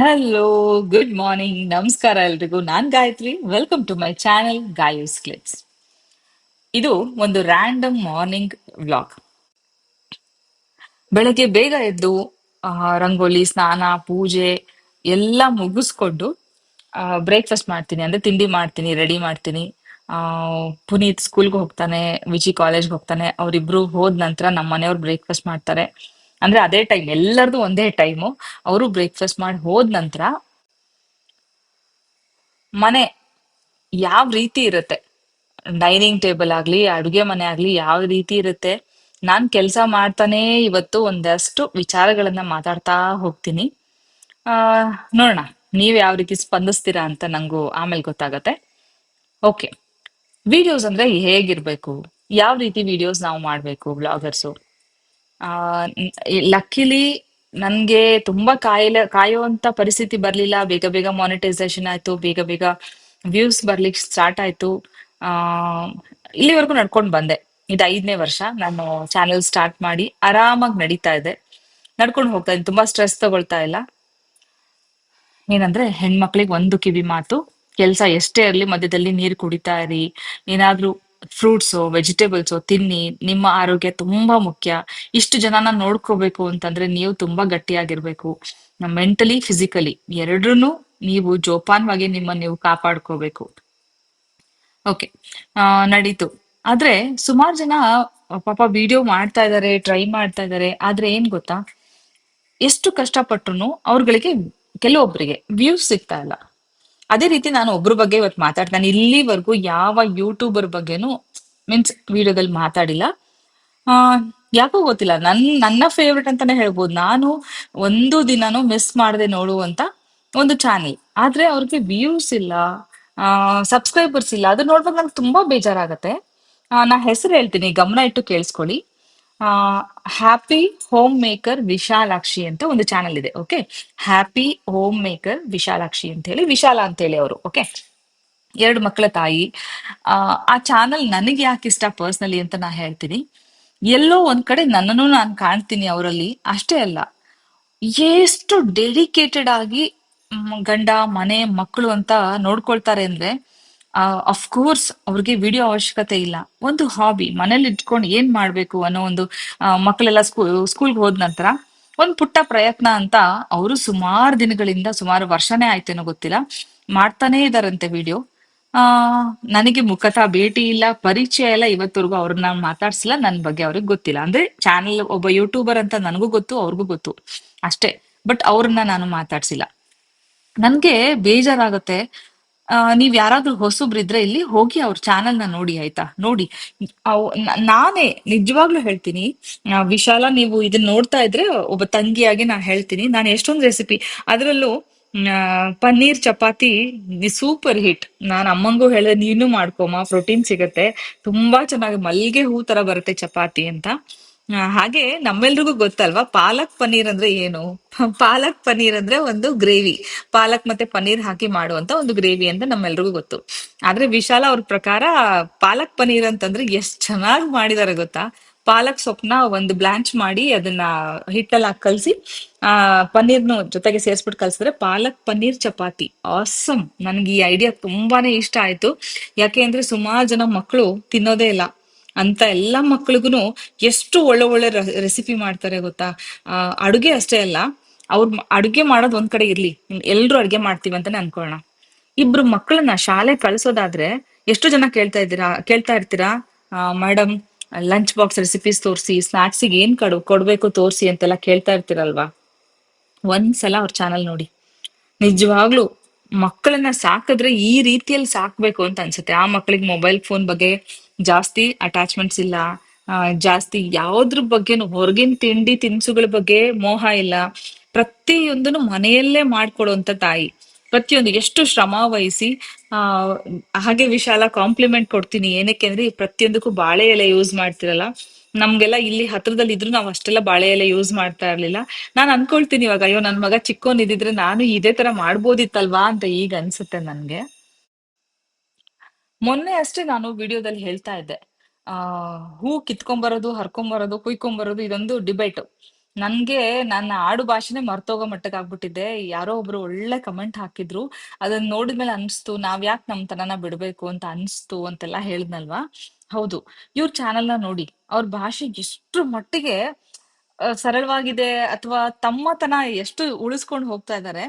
Hello, good morning, ನಮಸ್ಕಾರ ಎಲ್ರಿಗೂ. ನಾನ್ Gayathri. Welcome to my channel Gayu's clips. ಇದು ಒಂದು ರ್ಯಾಂಡಮ್ ಮಾರ್ನಿಂಗ್ ವ್ಲಾಗ್. ಬೆಳಗ್ಗೆ ಬೇಗ ಎದ್ದು ಆ, ರಂಗೋಲಿ, ಸ್ನಾನ, ಪೂಜೆ ಎಲ್ಲ ಮುಗಿಸ್ಕೊಂಡು ಬ್ರೇಕ್ಫಾಸ್ಟ್ ಮಾಡ್ತೀನಿ. ಅಂದ್ರೆ ತಿಂಡಿ ಮಾಡ್ತೀನಿ, ರೆಡಿ ಮಾಡ್ತೀನಿ. ಆ ಪುನೀತ್ ಸ್ಕೂಲ್ಗೆ ಹೋಗ್ತಾನೆ, ವಿಜಿ ಕಾಲೇಜ್ಗೆ ಹೋಗ್ತಾನೆ. ಅವರಿಬ್ರು ಹೋದ ನಂತರ ನಮ್ಮ ಮನೆಯವ್ರು ಬ್ರೇಕ್ಫಾಸ್ಟ್ ಮಾಡ್ತಾರೆ. ಅಂದ್ರೆ ಅದೇ ಟೈಮ್, ಎಲ್ಲರದು ಒಂದೇ ಟೈಮು. ಅವರು ಬ್ರೇಕ್ಫಾಸ್ಟ್ ಮಾಡಿ ಹೋದ ನಂತರ ಮನೆ ಯಾವ ರೀತಿ ಇರುತ್ತೆ, ಡೈನಿಂಗ್ ಟೇಬಲ್ ಆಗ್ಲಿ, ಅಡುಗೆ ಮನೆ ಆಗ್ಲಿ, ಯಾವ ರೀತಿ ಇರುತ್ತೆ. ನಾನ್ ಕೆಲ್ಸ ಮಾಡ್ತಾನೆ ಇವತ್ತು ಒಂದಷ್ಟು ವಿಚಾರಗಳನ್ನ ಮಾತಾಡ್ತಾ ಹೋಗ್ತೀನಿ. ಆ ನೋಡೋಣ, ನೀವ್ ಯಾವ ರೀತಿ ಸ್ಪಂದಿಸ್ತೀರಾ ಅಂತ ನಂಗೂ ಆಮೇಲೆ ಗೊತ್ತಾಗತ್ತೆ. ಓಕೆ. ವಿಡಿಯೋಸ್ ಅಂದ್ರೆ ಹೇಗಿರ್ಬೇಕು, ಯಾವ ರೀತಿ ವಿಡಿಯೋಸ್ ನಾವು ಮಾಡ್ಬೇಕು ಬ್ಲಾಗರ್ಸು. ಆ ಲಕ್ಕಿಲಿ ನನ್ಗೆ ತುಂಬಾ ಕಾಯುವಂತ ಪರಿಸ್ಥಿತಿ ಬರ್ಲಿಲ್ಲ. ಬೇಗ ಬೇಗ ಮಾನಿಟೈಸೇಷನ್ ಆಯ್ತು, ಬೇಗ ಬೇಗ ವ್ಯೂಸ್ ಬರ್ಲಿಕ್ಕೆ ಸ್ಟಾರ್ಟ್ ಆಯ್ತು. ಆ ಇಲ್ಲಿವರೆಗೂ ನಡ್ಕೊಂಡ್ ಬಂದೆ. ಇದು 5ನೇ ವರ್ಷ ನಾನು ಚಾನೆಲ್ ಸ್ಟಾರ್ಟ್ ಮಾಡಿ. ಆರಾಮಾಗಿ ನಡೀತಾ ಇದೆ, ನಡ್ಕೊಂಡು ಹೋಗ್ತಾ ಇದ್ದೀನಿ. ತುಂಬಾ ಸ್ಟ್ರೆಸ್ ತಗೊಳ್ತಾ ಇಲ್ಲ. ಏನಂದ್ರೆ ಹೆಣ್ಮಕ್ಳಿಗೆ ಒಂದು ಕಿವಿ ಮಾತು: ಕೆಲ್ಸ ಎಷ್ಟೇ ಇರ್ಲಿ ಮಧ್ಯದಲ್ಲಿ ನೀರ್ ಕುಡಿತಾ ಇರಿ. ಏನಾದ್ರೂ ಫ್ರೂಟ್ಸು, ವೆಜಿಟೇಬಲ್ಸು ತಿನ್ನಿ. ನಿಮ್ಮ ಆರೋಗ್ಯ ತುಂಬಾ ಮುಖ್ಯ. ಇಷ್ಟು ಜನನ ನೋಡ್ಕೋಬೇಕು ಅಂತಂದ್ರೆ ನೀವು ತುಂಬಾ ಗಟ್ಟಿಯಾಗಿರ್ಬೇಕು. ಮೆಂಟಲಿ, ಫಿಸಿಕಲಿ ಎರಡ್ರೂನು ನೀವು ಜೋಪಾನವಾಗಿ ನಿಮ್ಮನ್ನ ನೀವು ಕಾಪಾಡ್ಕೋಬೇಕು. ಓಕೆ. ನಡೀತು. ಆದ್ರೆ ಸುಮಾರು ಜನ ಪಾಪ ವಿಡಿಯೋ ಮಾಡ್ತಾ ಇದಾರೆ, ಟ್ರೈ ಮಾಡ್ತಾ ಇದಾರೆ. ಆದ್ರೆ ಏನ್ ಗೊತ್ತಾ, ಎಷ್ಟು ಕಷ್ಟಪಟ್ರು ಅವ್ರಗಳಿಗೆ, ಕೆಲವೊಬ್ಬರಿಗೆ ವ್ಯೂಸ್ ಸಿಗ್ತಾ ಇಲ್ಲ. ಅದೇ ರೀತಿ ನಾನು ಒಬ್ರ ಬಗ್ಗೆ ಇವತ್ತು ಮಾತಾಡ್ತಾನೆ. ಇಲ್ಲಿವರೆಗೂ ಯಾವ ಯೂಟ್ಯೂಬರ್ ಬಗ್ಗೆನೂ ಮೀನ್ಸ್ ವಿಡಿಯೋದಲ್ಲಿ ಮಾತಾಡಿಲ್ಲ. ಆ ಯಾಕೋ ಗೊತ್ತಿಲ್ಲ, ನನ್ನ ಫೇವ್ರೆಟ್ ಅಂತಾನೆ ಹೇಳ್ಬೋದು. ನಾನು ಒಂದು ದಿನಾನು ಮಿಸ್ ಮಾಡದೆ ನೋಡುವಂತ ಒಂದು ಚಾನೆಲ್. ಆದ್ರೆ ಅವ್ರಿಗೆ ವ್ಯೂಸ್ ಇಲ್ಲ, ಸಬ್ಸ್ಕ್ರೈಬರ್ಸ್ ಇಲ್ಲ. ಅದು ನೋಡ್ವಾಗ ನಂಗೆ ತುಂಬಾ ಬೇಜಾರಾಗತ್ತೆ. ನಾ ಹೆಸರು ಹೇಳ್ತೀನಿ, ಗಮನ ಇಟ್ಟು ಕೇಳಿಸ್ಕೊಳ್ಳಿ. ಆ ಹ್ಯಾಪಿ ಹೋಮ್ ಮೇಕರ್ ವಿಶಾಲಾಕ್ಷಿ ಅಂತ ಒಂದು ಚಾನೆಲ್ ಇದೆ. Okay. Happy home maker Vishalakshi ಅಂತ ಹೇಳಿ, ವಿಶಾಲ ಅಂತ ಹೇಳಿ ಅವರು. ಓಕೆ. 2 ಮಕ್ಕಳ ತಾಯಿ. ಆ ಆ ಚಾನಲ್ ನನಗೆ ಯಾಕೆ ಇಷ್ಟ ಪರ್ಸ್ನಲಿ ಅಂತ ನಾ ಹೇಳ್ತೀನಿ. ಎಲ್ಲೋ ಒಂದ್ ಕಡೆ ನನ್ನನ್ನು ನಾನು ಕಾಣ್ತೀನಿ ಅವರಲ್ಲಿ. ಅಷ್ಟೇ ಅಲ್ಲ, ಎಷ್ಟು ಡೆಡಿಕೇಟೆಡ್ ಆಗಿ ಗಂಡ, ಮನೆ, ಮಕ್ಕಳು ಅಂತ ನೋಡ್ಕೊಳ್ತಾರೆ ಅಂದ್ರೆ, ಅಫ್ಕೋರ್ಸ್ ಅವ್ರಿಗೆ ವಿಡಿಯೋ ಅವಶ್ಯಕತೆ ಇಲ್ಲ. ಒಂದು ಹಾಬಿ ಮನೇಲಿ ಇಟ್ಕೊಂಡು ಏನ್ ಮಾಡ್ಬೇಕು ಅನ್ನೋ ಒಂದು, ಮಕ್ಕಳೆಲ್ಲ ಸ್ಕೂಲ್ಗೆ ಹೋದ ನಂತರ ಒಂದ್ ಪುಟ್ಟ ಪ್ರಯತ್ನ ಅಂತ ಅವರು ಸುಮಾರು ದಿನಗಳಿಂದ, ಸುಮಾರು ವರ್ಷನೇ ಆಯ್ತೇನೋ ಗೊತ್ತಿಲ್ಲ, ಮಾಡ್ತಾನೇ ಇದಾರಂತೆ ವಿಡಿಯೋ. ಆ ನನಗೆ ಮುಖತಃ ಭೇಟಿ ಇಲ್ಲ, ಪರಿಚಯ ಇಲ್ಲ. ಇವತ್ತವರೆಗೂ ಅವ್ರನ್ನ ಮಾತಾಡ್ಸಿಲ್ಲ, ನನ್ ಬಗ್ಗೆ ಅವ್ರಿಗೆ ಗೊತ್ತಿಲ್ಲ. ಅಂದ್ರೆ ಚಾನೆಲ್ ಒಬ್ಬ ಯೂಟ್ಯೂಬರ್ ಅಂತ ನನಗೂ ಗೊತ್ತು, ಅವ್ರಿಗೂ ಗೊತ್ತು ಅಷ್ಟೇ. ಬಟ್ ಅವ್ರನ್ನ ನಾನು ಮಾತಾಡ್ಸಿಲ್ಲ. ನನ್ಗೆ ಬೇಜಾರಾಗತ್ತೆ. ನೀವ್ ಯಾರಾದ್ರೂ ಹೊಸಬ್ರಿದ್ರೆ ಇಲ್ಲಿ ಹೋಗಿ ಅವ್ರ ಚಾನೆಲ್ನ ನೋಡಿ, ಆಯ್ತಾ? ನೋಡಿ. ನಾನೇ ನಿಜವಾಗ್ಲೂ ಹೇಳ್ತೀನಿ. ವಿಶಾಲ, ನೀವು ಇದನ್ನ ನೋಡ್ತಾ ಇದ್ರೆ ಒಬ್ಬ ತಂಗಿಯಾಗಿ ನಾನು ಹೇಳ್ತೀನಿ, ನಾನು ಎಷ್ಟೊಂದು ರೆಸಿಪಿ, ಅದರಲ್ಲೂ ಪನ್ನೀರ್ ಚಪಾತಿ ಸೂಪರ್ ಹಿಟ್. ನಾನು ಅಮ್ಮಂಗೂ ಹೇಳಿದೆ, ನೀನು ಮಾಡ್ಕೊಮ್ಮ, ಪ್ರೋಟೀನ್ ಸಿಗತ್ತೆ. ತುಂಬಾ ಚೆನ್ನಾಗಿ ಮಲ್ಗೆ ಹೂ ತರ ಬರುತ್ತೆ ಚಪಾತಿ ಅಂತ. ಹಾಗೆ ನಮ್ಮೆಲ್ರಿಗೂ ಗೊತ್ತಲ್ವಾ ಪಾಲಕ್ ಪನ್ನೀರ್ ಅಂದ್ರೆ ಏನು? ಪಾಲಕ್ ಪನ್ನೀರ್ ಅಂದ್ರೆ ಒಂದು ಗ್ರೇವಿ. ಪಾಲಕ್ ಮತ್ತೆ ಪನ್ನೀರ್ ಹಾಕಿ ಮಾಡುವಂತ ಒಂದು ಗ್ರೇವಿ ಅಂತ ನಮ್ಮೆಲ್ರಿಗೂ ಗೊತ್ತು. ಆದ್ರೆ ವಿಶಾಲ ಅವ್ರ ಪ್ರಕಾರ ಪಾಲಕ್ ಪನ್ನೀರ್ ಅಂತಂದ್ರೆ ಎಷ್ಟ್ ಚೆನ್ನಾಗಿ ಮಾಡಿದಾರೆ ಗೊತ್ತಾ. ಪಾಲಕ್ ಸೊಪ್ನ ಒಂದು ಬ್ಲಾಂಚ್ ಮಾಡಿ ಅದನ್ನ ಹಿಟ್ಟಲ್ಲಿ ಹಾಕಿ ಕಲ್ಸಿ, ಆ ಪನ್ನೀರ್ನು ಜೊತೆಗೆ ಸೇರ್ಸ್ಬಿಟ್ಟು ಕಲ್ಸಿದ್ರೆ ಪಾಲಕ್ ಪನ್ನೀರ್ ಚಪಾತಿ. ಆಸಮ್. ನನ್ಗೆ ಈ ಐಡಿಯಾ ತುಂಬಾನೇ ಇಷ್ಟ ಆಯ್ತು. ಯಾಕೆ ಅಂದ್ರೆ ಸುಮಾರು ಜನ ಮಕ್ಕಳು ತಿನ್ನೋದೇ ಇಲ್ಲ. ಅಂತ ಎಲ್ಲಾ ಮಕ್ಳಿಗೂನು ಎಷ್ಟು ಒಳ್ಳೆ ಒಳ್ಳೆ ರೆಸಿಪಿ ಮಾಡ್ತಾರೆ ಗೊತ್ತಾ. ಅಡುಗೆ ಅಷ್ಟೇ ಅಲ್ಲ, ಅವ್ರ ಅಡುಗೆ ಮಾಡೋದ್ ಒಂದ್ ಕಡೆ ಇರ್ಲಿ, ಎಲ್ರು ಅಡ್ಗೆ ಮಾಡ್ತೀವಿ ಅಂತಾನೆ ಅನ್ಕೊಳ್ಳೋಣ. ಇಬ್ರು ಮಕ್ಕಳನ್ನ ಶಾಲೆ ಕಳ್ಸೋದಾದ್ರೆ ಎಷ್ಟು ಜನ ಕೇಳ್ತಾ ಇರ್ತೀರಾ, ಮೇಡಮ್ ಲಂಚ್ ಬಾಕ್ಸ್ ರೆಸಿಪೀಸ್ ತೋರಿಸಿ, ಸ್ನಾಕ್ಸಿಗೆ ಏನ್ ಕೊಡ್ಬೇಕು ತೋರಿಸಿ ಅಂತೆಲ್ಲ ಕೇಳ್ತಾ ಇರ್ತೀರಲ್ವಾ. ಒಂದ್ಸಲ ಅವ್ರ ಚಾನಲ್ ನೋಡಿ. ನಿಜವಾಗ್ಲು ಮಕ್ಕಳನ್ನ ಸಾಕಿದ್ರೆ ಈ ರೀತಿಯಲ್ಲಿ ಸಾಕ್ಬೇಕು ಅಂತ ಅನ್ಸುತ್ತೆ. ಆ ಮಕ್ಕಳಿಗೆ ಮೊಬೈಲ್ ಫೋನ್ ಬಗ್ಗೆ ಜಾಸ್ತಿ ಅಟ್ಯಾಚ್ಮೆಂಟ್ಸ್ ಇಲ್ಲ. ಜಾಸ್ತಿ ಯಾವ್ದ್ರ ಬಗ್ಗೆನು, ಹೊರಗಿನ ತಿಂಡಿ ತಿನಿಸುಗಳ ಬಗ್ಗೆ ಮೋಹ ಇಲ್ಲ. ಪ್ರತಿಯೊಂದನ್ನು ಮನೆಯಲ್ಲೇ ಮಾಡ್ಕೊಡುವಂತ ತಾಯಿ. ಪ್ರತಿಯೊಂದು ಎಷ್ಟು ಶ್ರಮ ವಹಿಸಿ. ಆ ಹಾಗೆ ವಿಶಾಲ ಕಾಂಪ್ಲಿಮೆಂಟ್ ಕೊಡ್ತೀನಿ. ಏನಕ್ಕೆ ಅಂದ್ರೆ ಈ ಪ್ರತಿಯೊಂದಕ್ಕೂ ಬಾಳೆ ಎಲೆ ಯೂಸ್ ಮಾಡ್ತಿರಲ್ಲ. ನಮ್ಗೆಲ್ಲ ಇಲ್ಲಿ ಹತ್ರದಲ್ಲಿ ಇದ್ರು ನಾವ್ ಅಷ್ಟೆಲ್ಲ ಬಾಳೆ ಎಲೆ ಯೂಸ್ ಮಾಡ್ತಾ ಇರ್ಲಿಲ್ಲ. ನಾನ್ ಅನ್ಕೊಳ್ತೀನಿ ಇವಾಗ, ಅಯ್ಯೋ ನನ್ ಮಗ ಚಿಕ್ಕೋನ್ ಇದ್ದಿದ್ರೆ ನಾನು ಇದೇ ತರ ಮಾಡ್ಬೋದಿತ್ತಲ್ವಾ ಅಂತ ಈಗ ಅನ್ಸುತ್ತೆ ನನ್ಗೆ. ಮೊನ್ನೆ ಅಷ್ಟೇ ನಾನು ವಿಡಿಯೋದಲ್ಲಿ ಹೇಳ್ತಾ ಇದ್ದೆ, ಆ ಹೂ ಕಿತ್ಕೊಂಬರೋದು, ಹರ್ಕೊಂಬರೋದು, ಕುಯ್ಕೊಂಬರೋದು ಇದೊಂದು ಡಿಬೇಟ್. ನನ್ಗೆ ನನ್ನ ಆಡು ಭಾಷೆನೇ ಮರ್ತೋಗೋ ಮಟ್ಟಕ್ಕೆ ಆಗ್ಬಿಟ್ಟಿದೆ. ಯಾರೋ ಒಬ್ರು ಒಳ್ಳೆ ಕಮೆಂಟ್ ಹಾಕಿದ್ರು. ಅದನ್ನ ನೋಡಿದ್ಮೇಲೆ ಅನ್ಸ್ತು, ನಾವ್ ಯಾಕೆ ನಮ್ ತನನ ಬಿಡ್ಬೇಕು ಅಂತ ಅನ್ಸ್ತು ಅಂತೆಲ್ಲ ಹೇಳಿದ್ನಲ್ವಾ. ಹೌದು, ಇವ್ರ ಚಾನೆಲ್ನ ನೋಡಿ. ಅವ್ರ ಭಾಷೆ ಎಷ್ಟು ಮಟ್ಟಿಗೆ ಸರಳವಾಗಿದೆ, ಅಥವಾ ತಮ್ಮತನ ಎಷ್ಟು ಉಳಿಸ್ಕೊಂಡು ಹೋಗ್ತಾ ಇದ್ದಾರೆ.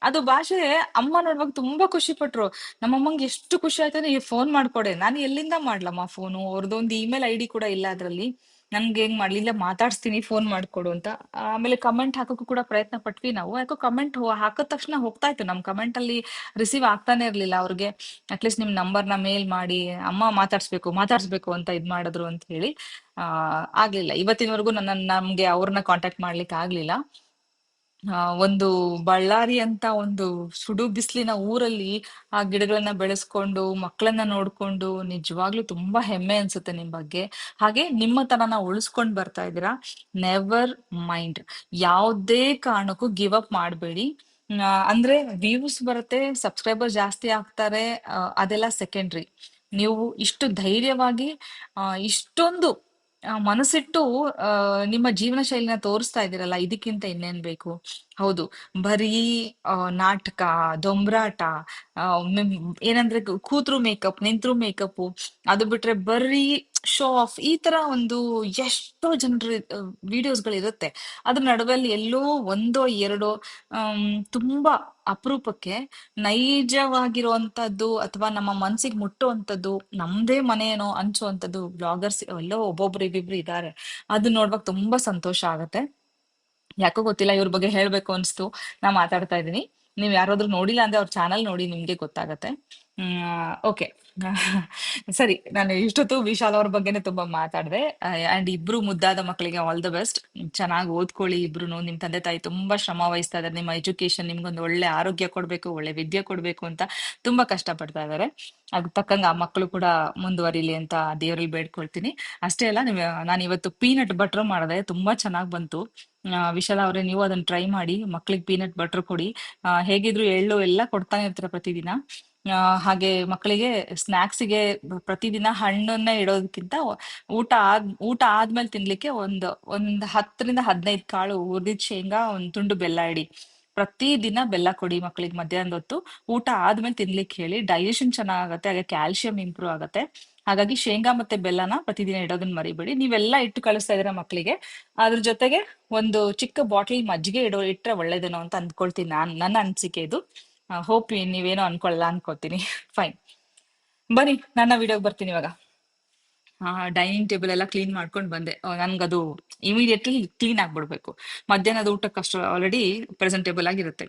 ಅದು ಭಾಷೆ ಅಮ್ಮ ನೋಡುವಾಗ ತುಂಬಾ ಖುಷಿ ಪಟ್ರು. ನಮ್ಮಮ್ಮಂಗೆ ಎಷ್ಟು ಖುಷಿ ಆಯ್ತು ಅಂದ್ರೆ, ಫೋನ್ ಮಾಡ್ಕೊಡೆ. ನಾನು ಎಲ್ಲಿಂದ ಮಾಡ್ಲಮ್ಮ ಫೋನು, ಅವ್ರದ್ದೊಂದು ಇಮೇಲ್ ಐಡಿ ಕೂಡ ಇಲ್ಲ ಅದ್ರಲ್ಲಿ. ನನ್ಗೆ ಹೆಂಗ್ ಮಾಡ್ಲಿ, ಇಲ್ಲ ಮಾತಾಡ್ಸ್ತೀನಿ ಫೋನ್ ಮಾಡ್ಕೊಡು ಅಂತ. ಆಮೇಲೆ ಕಮೆಂಟ್ ಹಾಕೋಕ್ಕೂ ಕೂಡ ಪ್ರಯತ್ನ ಪಟ್ವಿ ನಾವು. ಯಾಕೋ ಕಮೆಂಟ್ ಹಾಕಿದ ತಕ್ಷಣ ಹೋಗ್ತಾ ಇತ್ತು, ನಮ್ ಕಮೆಂಟ್ ಅಲ್ಲಿ ರಿಸೀವ್ ಆಗ್ತಾನೆ ಇರ್ಲಿಲ್ಲ ಅವ್ರಿಗೆ. ಅಟ್ಲೀಸ್ಟ್ ನಿಮ್ ನಂಬರ್ನ ಮೇಲ್ ಮಾಡಿ, ಅಮ್ಮ ಮಾತಾಡ್ಸ್ಬೇಕು ಮಾತಾಡ್ಸ್ಬೇಕು ಅಂತ ಇದ್ ಮಾಡಿದ್ರು ಅಂತ ಹೇಳಿ. ಆಗ್ಲಿಲ್ಲ ಇವತ್ತಿನವರೆಗೂ ನಮ್ಗೆ ಅವ್ರನ್ನ ಕಾಂಟ್ಯಾಕ್ಟ್ ಮಾಡ್ಲಿಕ್ಕೆ ಆಗ್ಲಿಲ್ಲ. ಒಂದು ಬಳ್ಳಾರಿ ಅಂತ ಒಂದು ಸುಡು ಬಿಸಿಲಿನ ಊರಲ್ಲಿ ಆ ಗಿಡಗಳನ್ನ ಬೆಳೆಸ್ಕೊಂಡು ಮಕ್ಕಳನ್ನ ನೋಡ್ಕೊಂಡು ನಿಜವಾಗ್ಲೂ ತುಂಬಾ ಹೆಮ್ಮೆ ಅನ್ಸುತ್ತೆ ನಿಮ್ ಬಗ್ಗೆ. ಹಾಗೆ ನಿಮ್ಮತನನ ಉಳಿಸ್ಕೊಂಡ್ ಬರ್ತಾ ಇದ್ದೀರಾ. ನೆವರ್ ಮೈಂಡ್, ಯಾವುದೇ ಕಾರಣಕ್ಕೂ ಗಿವ್ ಅಪ್ ಮಾಡಬೇಡಿ. ಅಂದ್ರೆ ವ್ಯೂಸ್ ಬರುತ್ತೆ, ಸಬ್ಸ್ಕ್ರೈಬರ್ ಜಾಸ್ತಿ ಆಗ್ತಾರೆ, ಅದೆಲ್ಲ ಸೆಕೆಂಡ್ರಿ. ನೀವು ಇಷ್ಟು ಧೈರ್ಯವಾಗಿ ಇಷ್ಟೊಂದು ಮನಸ್ಸಿಟ್ಟು ನಿಮ್ಮ ಜೀವನ ಶೈಲಿನ ತೋರಿಸ್ತಾ ಇದ್ದೀರಲ್ಲ, ಇದಕ್ಕಿಂತ ಇನ್ನೇನ್ ಬೇಕು. ಹೌದು, ಬರೀ ನಾಟಕ, ದೊಂಬ್ರಾಟ, ಆ, ಏನಂದ್ರೆ ಕೂತ್ರು ಮೇಕಪ್, ನಿಂತ್ರು ಮೇಕಪ್, ಅದು ಬಿಟ್ರೆ ಬರೀ ಶೋ ಆಫ್, ಈ ತರ ಒಂದು ಎಷ್ಟೋ ಜನರ ವಿಡಿಯೋಸ್ಗಳು ಇರುತ್ತೆ. ಅದ್ರ ನಡುವಲ್ಲಿ ಎಲ್ಲೋ ಒಂದೋ ಎರಡೋ ತುಂಬಾ ಅಪರೂಪಕ್ಕೆ ನೈಜವಾಗಿರುವಂತದ್ದು ಅಥವಾ ನಮ್ಮ ಮನ್ಸಿಗೆ ಮುಟ್ಟುವಂಥದ್ದು, ನಮ್ದೇ ಮನೆಯೇನೋ ಅನ್ಸುವಂಥದ್ದು ಬ್ಲಾಗರ್ಸ್ ಎಲ್ಲೋ ಒಬ್ಬೊಬ್ರು ಇಬ್ಬಿಬ್ರು ಇದ್ದಾರೆ. ಅದು ನೋಡ್ವಾಗ ತುಂಬಾ ಸಂತೋಷ ಆಗತ್ತೆ. ಯಾಕೋ ಗೊತ್ತಿಲ್ಲ, ಇವ್ರ ಬಗ್ಗೆ ಹೇಳ್ಬೇಕು ಅನ್ಸ್ತು, ನಾ ಮಾತಾಡ್ತಾ ಇದ್ದೀನಿ. ನೀವ್ ಯಾರಾದ್ರೂ ನೋಡಿಲ್ಲ ಅಂದ್ರೆ ಅವ್ರ ಚಾನಲ್ ನೋಡಿ, ನಿಮ್ಗೆ ಗೊತ್ತಾಗತ್ತೆ. ಓಕೆ. ಸರಿ, ನಾನು ಇಷ್ಟೊತ್ತು ವಿಶಾಲ್ ಅವ್ರ ಬಗ್ಗೆನೆ ತುಂಬಾ ಮಾತಾಡಿದೆ. ಅಂಡ್ ಇಬ್ರು ಮುದ್ದಾದ ಮಕ್ಕಳಿಗೆ ಆಲ್ ದ ಬೆಸ್ಟ್. ಚೆನ್ನಾಗಿ ಓದ್ಕೊಳ್ಳಿ ಇಬ್ರು. ನಿಮ್ ತಂದೆ ತಾಯಿ ತುಂಬಾ ಶ್ರಮ ವಹಿಸ್ತಾ ಇದಾರೆ, ನಿಮ್ಮ ಎಜುಕೇಶನ್, ನಿಮ್ಗೊಂದು ಒಳ್ಳೆ ಆರೋಗ್ಯ ಕೊಡ್ಬೇಕು, ಒಳ್ಳೆ ವಿದ್ಯೆ ಕೊಡ್ಬೇಕು ಅಂತ ತುಂಬಾ ಕಷ್ಟ ಪಡ್ತಾ ಇದಾರೆ. ಅದ್ ತಕ್ಕಂಗ ಆ ಮಕ್ಕಳು ಕೂಡ ಮುಂದುವರಿಲಿ ಅಂತ ದೇವ್ರಲ್ಲಿ ಬೇಡ್ಕೊಳ್ತೀನಿ. ಅಷ್ಟೇ ಅಲ್ಲ, ನಾನು ಇವತ್ತು ಪೀನಟ್ ಬಟರ್ ಮಾಡಿದೆ, ತುಂಬಾ ಚೆನ್ನಾಗ್ ಬಂತು. ವಿಶಾಲ ಅವರೇ, ನೀವು ಅದನ್ನ ಟ್ರೈ ಮಾಡಿ, ಮಕ್ಳಿಗೆ ಪೀನಟ್ ಬಟರ್ ಕೊಡಿ. ಹೇಗಿದ್ರು ಎಳ್ಳು ಎಲ್ಲ ಕೊಡ್ತಾನೆ ಇರ್ತೀರ ಪ್ರತಿದಿನ. ಹಾಗೆ ಮಕ್ಕಳಿಗೆ ಸ್ನಾಕ್ಸಿಗೆ ಪ್ರತಿದಿನ ಹಣ್ಣನ್ನ ಇಡೋದಕ್ಕಿಂತ ಊಟ ಆದ್ಮೇಲೆ ತಿನ್ಲಿಕ್ಕೆ ಒಂದ್ 10 ರಿಂದ 15 ಕಾಳು ಹುರಿದಿದ್ ಶೇಂಗಾ, ಒಂದ್ ತುಂಡು ಬೆಲ್ಲ ಇಡಿ. ಪ್ರತಿದಿನ ಬೆಲ್ಲ ಕೊಡಿ ಮಕ್ಕಳಿಗೆ ಮಧ್ಯಾಹ್ನದ ಹೊತ್ತು. ಊಟ ಆದ್ಮೇಲೆ ತಿನ್ಲಿಕ್ಕೆ ಹೇಳಿ. ಡೈಜೆಷನ್ ಚೆನ್ನಾಗತ್ತೆ, ಹಾಗೆ ಕ್ಯಾಲ್ಸಿಯಂ ಇಂಪ್ರೂವ್ ಆಗತ್ತೆ. ಹಾಗಾಗಿ ಶೇಂಗಾ ಮತ್ತೆ ಬೆಲ್ಲನ ಪ್ರತಿದಿನ ಇಡೋದನ್ನ ಮರಿಬೇಡಿ. ನೀವೆಲ್ಲ ಇಟ್ಟು ಕಳಿಸ್ತಾ ಇದೀರ ಮಕ್ಕಳಿಗೆ. ಅದ್ರ ಜೊತೆಗೆ ಒಂದು ಚಿಕ್ಕ ಬಾಟಲ್ ಮಜ್ಜಿಗೆ ಇಟ್ರೆ ಒಳ್ಳೇದೇನೋ ಅಂತ ಅಂದ್ಕೊಳ್ತೀನಿ ನನ್ನ ಅನಿಸಿಕೆ ಇದು. ಹೋಪ್ ನೀವೇನೋ ಅನ್ಕೊಳ್ಳಲ್ಲ ಅನ್ಕೋತೀನಿ. ಫೈನ್. ಬನ್ನಿ, ನನ್ನ ವಿಡಿಯೋಗೆ ಬರ್ತೀನಿ ಇವಾಗ. ಡೈನಿಂಗ್ ಟೇಬಲ್ ಎಲ್ಲ ಕ್ಲೀನ್ ಮಾಡ್ಕೊಂಡು ಬಂದೆ. ನನ್ಗದು ಇಮಿಡಿಯೇಟ್ಲಿ ಕ್ಲೀನ್ ಆಗ್ಬಿಡ್ಬೇಕು. ಮಧ್ಯಾಹ್ನದ ಊಟಕ್ಕೆ ಅಷ್ಟು ಆಲ್ರೆಡಿ ಪ್ರೆಸೆಂಟೇಬಲ್ ಆಗಿರುತ್ತೆ.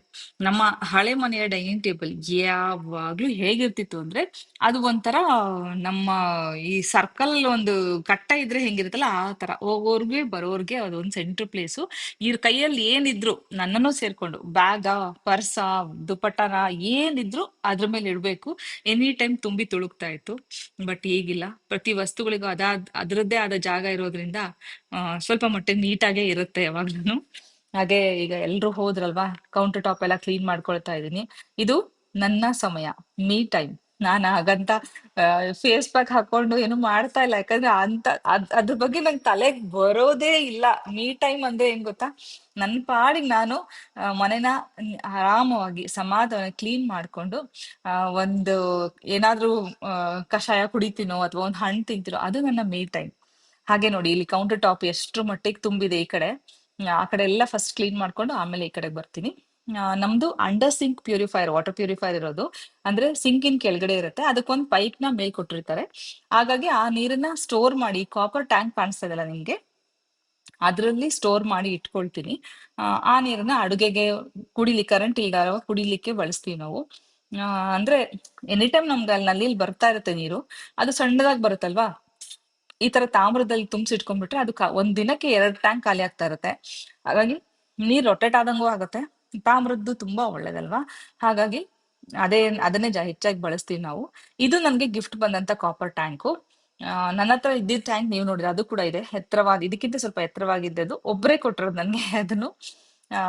ನಮ್ಮ ಹಳೆ ಮನೆಯ ಡೈನಿಂಗ್ ಟೇಬಲ್ ಯಾವಾಗ್ಲೂ ಹೇಗಿರ್ತಿತ್ತು ಅಂದ್ರೆ, ಅದು ಒಂಥರ ನಮ್ಮ ಈ ಸರ್ಕಲ್ ಒಂದು ಘಟ್ಟ ಇದ್ರೆ ಹೆಂಗಿರುತ್ತಲ್ಲ ಆ ತರ, ಹೋಗೋರ್ಗೆ ಬರೋರ್ಗೆ ಅದೊಂದು ಸೆಂಟ್ರ್ ಪ್ಲೇಸು. ಇವ್ರ ಕೈಯಲ್ಲಿ ಏನಿದ್ರು ನನ್ನನ್ನು ಸೇರ್ಕೊಂಡು ಬ್ಯಾಗ, ಪರ್ಸ, ದುಪಟ್ಟನ ಏನಿದ್ರು ಅದ್ರ ಮೇಲೆ ಇಡ್ಬೇಕು. ಎನಿ ಟೈಮ್ ತುಂಬಿ ತುಳುಕ್ತಾ ಇತ್ತು. ಬಟ್ ಈಗಿಲ್ಲ, ಪ್ರತಿ ವಸ್ತುಗಳಿಗೂ ಅದರದ್ದೇ ಆದ ಜಾಗ ಇರೋದ್ರಿಂದ ಸ್ವಲ್ಪ ಮಟ್ಟಿಗೆ ನೀಟಾಗೇ ಇರುತ್ತೆ ಯಾವಾಗ್ಲೂ. ಹಾಗೆ ಈಗ ಎಲ್ರು ಹೋದ್ರಲ್ವಾ, ಕೌಂಟರ್ ಟಾಪ್ ಎಲ್ಲ ಕ್ಲೀನ್ ಮಾಡ್ಕೊಳ್ತಾ ಇದ್ದೀನಿ. ಇದು ನನ್ನ ಸಮಯ, ಮೀ ಟೈಮ್. ನಾನು ಹಾಗಂತ ಫೇಸ್ ಪ್ಯಾಕ್ ಹಾಕೊಂಡು ಏನು ಮಾಡ್ತಾ ಇಲ್ಲ, ಯಾಕಂದ್ರೆ ಅದ್ರ ಬಗ್ಗೆ ನಂಗೆ ತಲೆಗೆ ಬರೋದೇ ಇಲ್ಲ. ಮೀ ಟೈಮ್ ಅಂದ್ರೆ ಏನ್ ಗೊತ್ತಾ, ನನ್ನ ಪಾಡಿಗೆ ನಾನು ಮನೆನ ಆರಾಮವಾಗಿ ಸಮಾಧಾನ ಕ್ಲೀನ್ ಮಾಡ್ಕೊಂಡು ಒಂದು ಏನಾದ್ರೂ ಕಷಾಯ ಕುಡಿತೀನೋ ಅಥವಾ ಒಂದು ಹಣ್ಣು ತಿಂತೀನೋ, ಅದು ನನ್ನ ಮೀ ಟೈಮ್. ಹಾಗೆ ನೋಡಿ, ಇಲ್ಲಿ ಕೌಂಟರ್ ಟಾಪ್ ಎಷ್ಟು ಮಟ್ಟಿಗೆ ತುಂಬಿದೆ ಈ ಕಡೆ. ಆ ಕಡೆ ಎಲ್ಲ ಫಸ್ಟ್ ಕ್ಲೀನ್ ಮಾಡ್ಕೊಂಡು ಆಮೇಲೆ ಈ ಕಡೆ ಬರ್ತೀನಿ. ನಮ್ದು under sink purifier, water purifier ಇರೋದು. ಅಂದ್ರೆ ಸಿಂಕಿನ್ ಕೆಳಗಡೆ ಇರುತ್ತೆ, ಅದಕ್ಕೊಂದು ಪೈಪ್ ನ ಮೇಲ್ ಕೊಟ್ಟಿರ್ತಾರೆ. ಹಾಗಾಗಿ ಆ ನೀರನ್ನ ಸ್ಟೋರ್ ಮಾಡಿ, ಕಾಪರ್ ಟ್ಯಾಂಕ್ ಕಾಣಿಸ್ತಾ ಇದೆಯಲ್ಲ ನಿಮ್ಗೆ, ಅದ್ರಲ್ಲಿ ಸ್ಟೋರ್ ಮಾಡಿ ಇಟ್ಕೊಳ್ತೀನಿ. ಆ ನೀರನ್ನ ಅಡುಗೆಗೆ, ಕರೆಂಟ್ ಇಲ್ದಾಗ ಕುಡಿಲಿಕ್ಕೆ ಬಳಸ್ತೀವಿ ನಾವು. ಅಂದ್ರೆ ಎನಿ ಟೈಮ್ ನಮ್ಗೆ ಅಲ್ಲಿ ನಲ್ಲಿ ಬರ್ತಾ ಇರುತ್ತೆ ನೀರು. ಅದು ಸಣ್ಣದಾಗಿ ಬರುತ್ತಲ್ವಾ, ಈ ತರ ತಾಮ್ರದಲ್ಲಿ ತುಂಬಿಸಿಟ್ಕೊಂಡ್ಬಿಟ್ರೆ ಅದು ಒಂದ್ ದಿನಕ್ಕೆ 2 ಟ್ಯಾಂಕ್ ಖಾಲಿ ಆಗ್ತಾ ಇರುತ್ತೆ. ಹಾಗಾಗಿ ನೀರ್ ರೊಟೇಟ್ ಆದಂಗೂ ಆಗತ್ತೆ. ತಾಮ್ರದ್ದು ತುಂಬಾ ಒಳ್ಳೇದಲ್ವಾ. ಹಾಗಾಗಿ ಅದನ್ನೇ ಹೆಚ್ಚಾಗಿ ಬಳಸ್ತೀವಿ ನಾವು. ಇದು ನನ್ಗೆ ಗಿಫ್ಟ್ ಬಂದಂತ ಕಾಪರ್ ಟ್ಯಾಂಕು. ನನ್ನ ಹತ್ರ ಇದ್ದಿದ್ದ ಟ್ಯಾಂಕ್ ನೀವು ನೋಡಿದ್ರೆ ಅದು ಕೂಡ ಇದೆ, ಇದಕ್ಕಿಂತ ಸ್ವಲ್ಪ ಎತ್ತರವಾಗಿದ್ದದು. ಒಬ್ರೇ ಕೊಟ್ಟಿರೋದು ನನ್ಗೆ ಅದನ್ನು. ಆ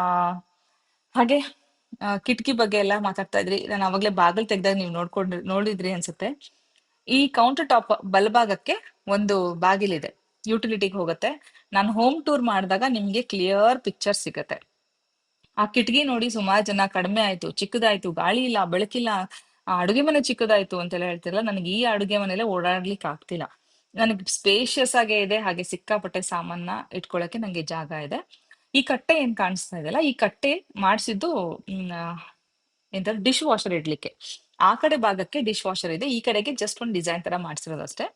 ಹಾಗೆ ಕಿಟಕಿ ಬಗ್ಗೆ ಎಲ್ಲ ಮಾತಾಡ್ತಾ ಇದ್ರಿ. ನಾನು ಅವಾಗ್ಲೇ ಬಾಗಿಲು ತೆಗ್ದಾಗ ನೀವು ನೋಡಿದ್ರಿ ಅನ್ಸುತ್ತೆ. ಈ ಕೌಂಟರ್ ಟಾಪ್ ಬಲಭಾಗಕ್ಕೆ ಒಂದು ಬಾಗಿಲಿದೆ, ಯುಟಿಲಿಟಿಗೆ ಹೋಗುತ್ತೆ. ನಾನು ಹೋಮ್ ಟೂರ್ ಮಾಡಿದಾಗ ನಿಮ್ಗೆ ಕ್ಲಿಯರ್ ಪಿಕ್ಚರ್ ಸಿಗತ್ತೆ. ಆ ಕಿಟಕಿ ನೋಡಿ ಸುಮಾರು ಜನ ಕಡಿಮೆ ಆಯ್ತು, ಚಿಕ್ಕದಾಯ್ತು, ಗಾಳಿ ಇಲ್ಲ, ಬೆಳಕಿಲ್ಲ, ಆ ಅಡುಗೆ ಮನೆ ಚಿಕ್ಕದಾಯ್ತು ಅಂತೆಲ್ಲ ಹೇಳ್ತಿರಲ್ಲ. ನನಗೆ ಈ ಅಡುಗೆ ಮನೆಯಲ್ಲೇ ಓಡಾಡ್ಲಿಕ್ಕೆ ಆಗ್ತಿಲ್ಲ. ನನಗೆ ಸ್ಪೇಷಿಯಸ್ ಆಗೇ ಇದೆ, ಹಾಗೆ ಸಿಕ್ಕಾಪಟ್ಟೆ ಸಾಮಾನ ಇಟ್ಕೊಳಕ್ಕೆ ನಂಗೆ ಜಾಗ ಇದೆ. ಈ ಕಟ್ಟೆ ಏನ್ ಕಾಣಿಸ್ತಾ ಇದೆಯಲ್ಲ, ಈ ಕಟ್ಟೆ ಮಾಡಿಸಿದ್ದು ಎಂತ ಡಿಶ್ ವಾಷರ್ ಇಡ್ಲಿಕ್ಕೆ. ಆ ಕಡೆ ಭಾಗಕ್ಕೆ ಡಿಶ್ ವಾಷರ್ ಇದೆ, ಈ ಕಡೆಗೆ ಜಸ್ಟ್ ಒಂದು ಡಿಸೈನ್ ತರ ಮಾಡ್ಸಿರೋದಷ್ಟೇ.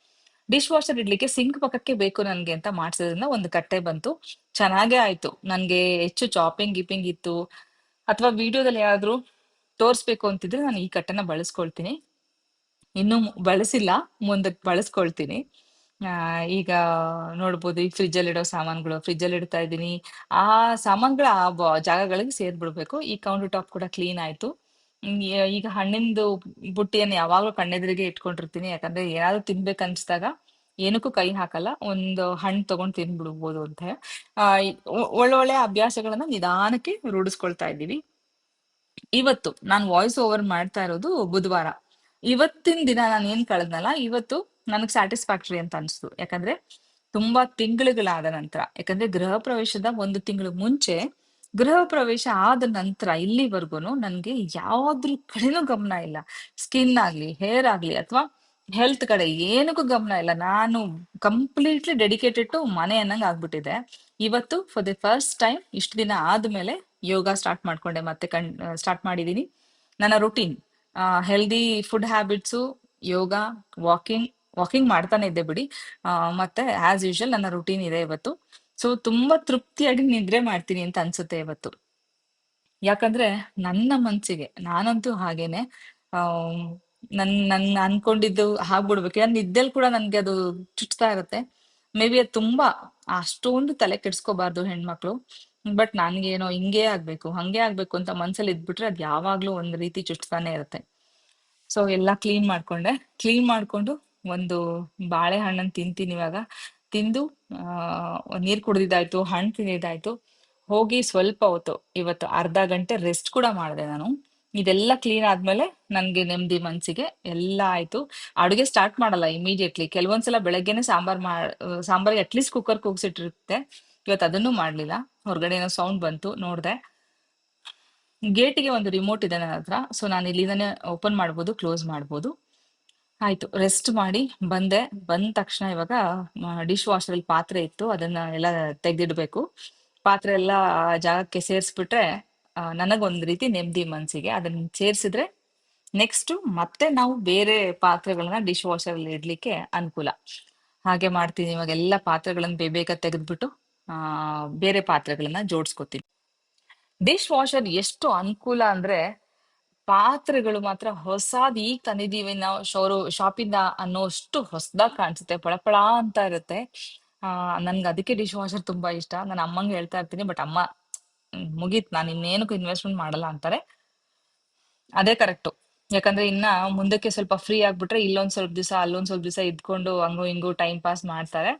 ಡಿಶ್ ವಾಷರ್ ಇಡ್ಲಿಕ್ಕೆ ಸಿಂಕ್ ಪಕ್ಕಕ್ಕೆ ಬೇಕು ನನ್ಗೆ ಅಂತ ಮಾಡ್ಸಿದ್ರಿಂದ ಒಂದು ಕಟ್ಟೆ ಬಂತು. ಚೆನ್ನಾಗೇ ಆಯ್ತು. ನನ್ಗೆ ಹೆಚ್ಚು ಚಾಪಿಂಗ್ ಗಿಪಿಂಗ್ ಇತ್ತು ಅಥವಾ ವಿಡಿಯೋದಲ್ಲಿ ಯಾರಾದ್ರೂ ತೋರಿಸ್ಬೇಕು ಅಂತಿದ್ರೆ ನಾನು ಈ ಕಟ್ಟೆನ ಬಳಸ್ಕೊಳ್ತೀನಿ. ಇನ್ನು ಬಳಸಿಲ್ಲ, ಮುಂದಕ್ಕೆ ಬಳಸ್ಕೊಳ್ತೀನಿ. ಆ ಈಗ ನೋಡ್ಬೋದು, ಈ ಫ್ರಿಜ್ ಅಲ್ಲಿ ಇಡೋ ಸಾಮಾನುಗಳು ಫ್ರಿಜ್ ಅಲ್ಲಿ ಇಡ್ತಾ ಇದ್ದೀನಿ. ಆ ಸಾಮಾನುಗಳ ಆ ಜಾಗಗಳಿಗೆ ಸೇರ್ಬಿಡ್ಬೇಕು. ಈ ಕೌಂಟರ್ ಟಾಪ್ ಕೂಡ ಕ್ಲೀನ್ ಆಯ್ತು. ಈಗ ಹಣ್ಣಿಂದು ಬುಟ್ಟಿಯನ್ನು ಯಾವಾಗ್ಲೂ ಕಣ್ಣೆದುರಿಗೆ ಇಟ್ಕೊಂಡಿರ್ತೀನಿ, ಯಾಕಂದ್ರೆ ಏನಾದ್ರು ತಿನ್ಬೇಕು ಅನ್ಸ್ದಾಗ ಏನಕ್ಕೂ ಕೈ ಹಾಕಲ್ಲ, ಒಂದು ಹಣ್ಣು ತಗೊಂಡ್ ತಿನ್ಬಿಡ್ಬೋದು ಅಂತ. ಒಳ್ಳೊಳ್ಳೆ ಅಭ್ಯಾಸಗಳನ್ನ ನಿಧಾನಕ್ಕೆ ರೂಢಿಸ್ಕೊಳ್ತಾ ಇದ್ದೀವಿ. ಇವತ್ತು ನಾನು ವಾಯ್ಸ್ ಓವರ್ ಮಾಡ್ತಾ ಇರೋದು ಬುಧವಾರ. ಇವತ್ತಿನ ದಿನ ನಾನು ಏನ್ ಕಳೆದ್ನಲ್ಲ, ಇವತ್ತು ನನಗೆ ಸ್ಯಾಟಿಸ್ಫ್ಯಾಕ್ಟರಿ ಅಂತ ಅನ್ಸ್ತು. ಯಾಕಂದ್ರೆ ತುಂಬಾ ತಿಂಗಳುಗಳಾದ ನಂತರ, ಯಾಕಂದ್ರೆ ಗೃಹ ಪ್ರವೇಶದ ಒಂದು ತಿಂಗಳು ಮುಂಚೆ, ಗೃಹ ಪ್ರವೇಶ ಆದ ನಂತರ ಇಲ್ಲಿವರೆಗೂ ನನ್ಗೆ ಯಾವ್ದ್ರ ಕಡೆನೂ ಗಮನ ಇಲ್ಲ. ಸ್ಕಿನ್ ಆಗ್ಲಿ, ಹೇರ್ ಆಗ್ಲಿ, ಅಥವಾ ಹೆಲ್ತ್ ಕಡೆ ಏನಕ್ಕೂ ಗಮನ ಇಲ್ಲ. ನಾನು ಕಂಪ್ಲೀಟ್ಲಿ ಡೆಡಿಕೇಟೆಡ್ ಟು ಮನೆ ಅನ್ನಂಗ್ ಆಗ್ಬಿಟ್ಟಿದೆ. ಇವತ್ತು ಫಾರ್ ದಿ ಫಸ್ಟ್ ಟೈಮ್ ಇಷ್ಟು ದಿನ ಆದ್ಮೇಲೆ ಯೋಗ ಸ್ಟಾರ್ಟ್ ಮಾಡ್ಕೊಂಡೆ, ಮತ್ತೆ ಸ್ಟಾರ್ಟ್ ಮಾಡಿದೀನಿ. ನನ್ನ ರುಟೀನ್ ಹೆಲ್ದಿ ಫುಡ್ ಹ್ಯಾಬಿಟ್ಸು, ಯೋಗ, ವಾಕಿಂಗ್ ವಾಕಿಂಗ್ ಮಾಡ್ತಾನೆ ಇದ್ದೆ ಬಿಡಿ. ಮತ್ತೆ ಆಸ್ ಯೂಶುವಲ್ ನನ್ನ ರುಟೀನ್ ಇದೆ ಇವತ್ತು. ಸೊ ತುಂಬಾ ತೃಪ್ತಿಯಾಗಿ ನಿದ್ರೆ ಮಾಡ್ತೀನಿ ಅಂತ ಅನ್ಸುತ್ತೆ ಇವತ್ತು. ಯಾಕಂದ್ರೆ ನನ್ನ ಮನ್ಸಿಗೆ ನಾನಂತೂ ಹಾಗೇನೆ, ಆ ನನ್ನ ಅನ್ಕೊಂಡಿದ್ದು ಆಗ್ಬಿಡ್ಬೇಕು. ಯಾಕಂದ್ರೆ ನಿದ್ದೆಲ್ ಕೂಡ ನನ್ಗೆ ಅದು ಚುಚ್ತಾ ಇರುತ್ತೆ. ಮೇ ಬಿ ಅದು ತುಂಬಾ ಅಷ್ಟೊಂದು ತಲೆ ಕೆಡ್ಸ್ಕೋಬಾರ್ದು ಹೆಣ್ಮಕ್ಳು. ಬಟ್ ನನ್ಗೇನೋ ಹಿಂಗೇ ಆಗ್ಬೇಕು ಹಂಗೆ ಆಗ್ಬೇಕು ಅಂತ ಮನ್ಸಲ್ಲಿ ಇದ್ಬಿಟ್ರೆ ಅದ್ ಯಾವಾಗ್ಲೂ ಒಂದ್ ರೀತಿ ಚುಚ್ತಾನೆ ಇರುತ್ತೆ. ಸೊ ಎಲ್ಲ ಕ್ಲೀನ್ ಮಾಡ್ಕೊಂಡೆ. ಕ್ಲೀನ್ ಮಾಡ್ಕೊಂಡು ಒಂದು ಬಾಳೆಹಣ್ಣನ್ನು ತಿಂತೀನಿ ಇವಾಗ. ತಿಂದು ನೀರ್ ಕುಡ್ದಿದ್ದಾಯ್ತು, ಹಣ್ಣು ತಿಂದಿದ್ದಾಯ್ತು. ಹೋಗಿ ಸ್ವಲ್ಪ ಹೊತ್ತು ಇವತ್ತು ಅರ್ಧ ಗಂಟೆ ರೆಸ್ಟ್ ಕೂಡ ಮಾಡಿದೆ ನಾನು. ಇದೆಲ್ಲ ಕ್ಲೀನ್ ಆದ್ಮೇಲೆ ನನ್ಗೆ ನೆಮ್ಮದಿ ಮನ್ಸಿಗೆ ಎಲ್ಲ ಆಯ್ತು. ಅಡುಗೆ ಸ್ಟಾರ್ಟ್ ಮಾಡಲ್ಲ ಇಮಿಡಿಯೇಟ್ಲಿ. ಕೆಲವೊಂದ್ಸಲ ಬೆಳಗ್ಗೆನೆ ಸಾಂಬಾರ್ಗೆ ಅಟ್ಲೀಸ್ಟ್ ಕುಕ್ಕರ್ ಕೂಗ್ಸಿಟ್ಟಿರುತ್ತೆ. ಇವತ್ತು ಅದನ್ನು ಮಾಡ್ಲಿಲ್ಲ. ಹೊರಗಡೆ ಏನೋ ಸೌಂಡ್ ಬಂತು, ನೋಡ್ದೆ. ಗೇಟಿಗೆ ಒಂದು ರಿಮೋಟ್ ಇದೆ ನನ್ನ ಹತ್ರ, ಸೊ ನಾನು ಇಲ್ಲಿಂದಾನೆ ಓಪನ್ ಮಾಡ್ಬೋದು, ಕ್ಲೋಸ್ ಮಾಡ್ಬೋದು. ಆಯ್ತು, ರೆಸ್ಟ್ ಮಾಡಿ ಬಂದೆ. ಬಂದ ತಕ್ಷಣ ಇವಾಗ ಡಿಶ್ ವಾಷರ್ ಅಲ್ಲಿ ಪಾತ್ರೆ ಇತ್ತು, ಅದನ್ನ ಎಲ್ಲ ತೆಗೆದಿಡ್ಬೇಕು. ಪಾತ್ರೆ ಎಲ್ಲ ಆ ಜಾಗಕ್ಕೆ ಸೇರಿಸ್ಬಿಟ್ರೆ ನನಗೊಂದ್ ರೀತಿ ನೆಮ್ಮದಿ ಮನ್ಸಿಗೆ. ಅದನ್ನ ಸೇರ್ಸಿದ್ರೆ ನೆಕ್ಸ್ಟ್ ಮತ್ತೆ ನಾವು ಬೇರೆ ಪಾತ್ರೆಗಳನ್ನ ಡಿಶ್ ವಾಷರ್ ಅಲ್ಲಿ ಇಡ್ಲಿಕ್ಕೆ ಅನುಕೂಲ. ಹಾಗೆ ಮಾಡ್ತೀನಿ ಇವಾಗ. ಎಲ್ಲ ಪಾತ್ರೆಗಳನ್ನ ಬೇಗ ತೆಗೆದ್ಬಿಟ್ಟು ಆ ಬೇರೆ ಪಾತ್ರೆಗಳನ್ನ ಜೋಡಿಸ್ಕೊತೀನಿ. ಡಿಶ್ ವಾಷರ್ ಎಷ್ಟು ಅನುಕೂಲ ಅಂದ್ರೆ, ಪಾತ್ರೆಗಳು ಮಾತ್ರ ಹೊಸಾದ್ ಈಗ ತಂದಿದೀವಿ ನಾವು ಶಾಪಿಂದ ಅನ್ನೋಷ್ಟು ಹೊಸದಾಗ್ ಕಾಣಿಸುತ್ತೆ, ಪಳಪಳ ಅಂತ ಇರುತ್ತೆ. ನನ್ಗೆ ಅದಕ್ಕೆ ಡಿಶ್ ವಾಷರ್ ತುಂಬಾ ಇಷ್ಟ. ನಾನು ಅಮ್ಮಂಗೆ ಹೇಳ್ತಾ ಇರ್ತೀನಿ, ಬಟ್ ಅಮ್ಮ ಮುಗೀತ್, ನಾನು ಇನ್ನೇನಕ್ಕೂ ಇನ್ವೆಸ್ಟ್ಮೆಂಟ್ ಮಾಡಲ್ಲ ಅಂತಾರೆ. ಅದೇ ಕರೆಕ್ಟು. ಯಾಕಂದ್ರೆ ಇನ್ನ ಮುಂದಕ್ಕೆ ಸ್ವಲ್ಪ ಫ್ರೀ ಆಗ್ಬಿಟ್ರೆ ಇಲ್ಲೊಂದ್ ಸ್ವಲ್ಪ ದಿವಸ ಅಲ್ಲೊಂದ್ ಸ್ವಲ್ಪ ದಿವಸ ಇದ್ಕೊಂಡು ಹಂಗು ಹಿಂಗು ಟೈಮ್ ಪಾಸ್ ಮಾಡ್ತಾರೆ.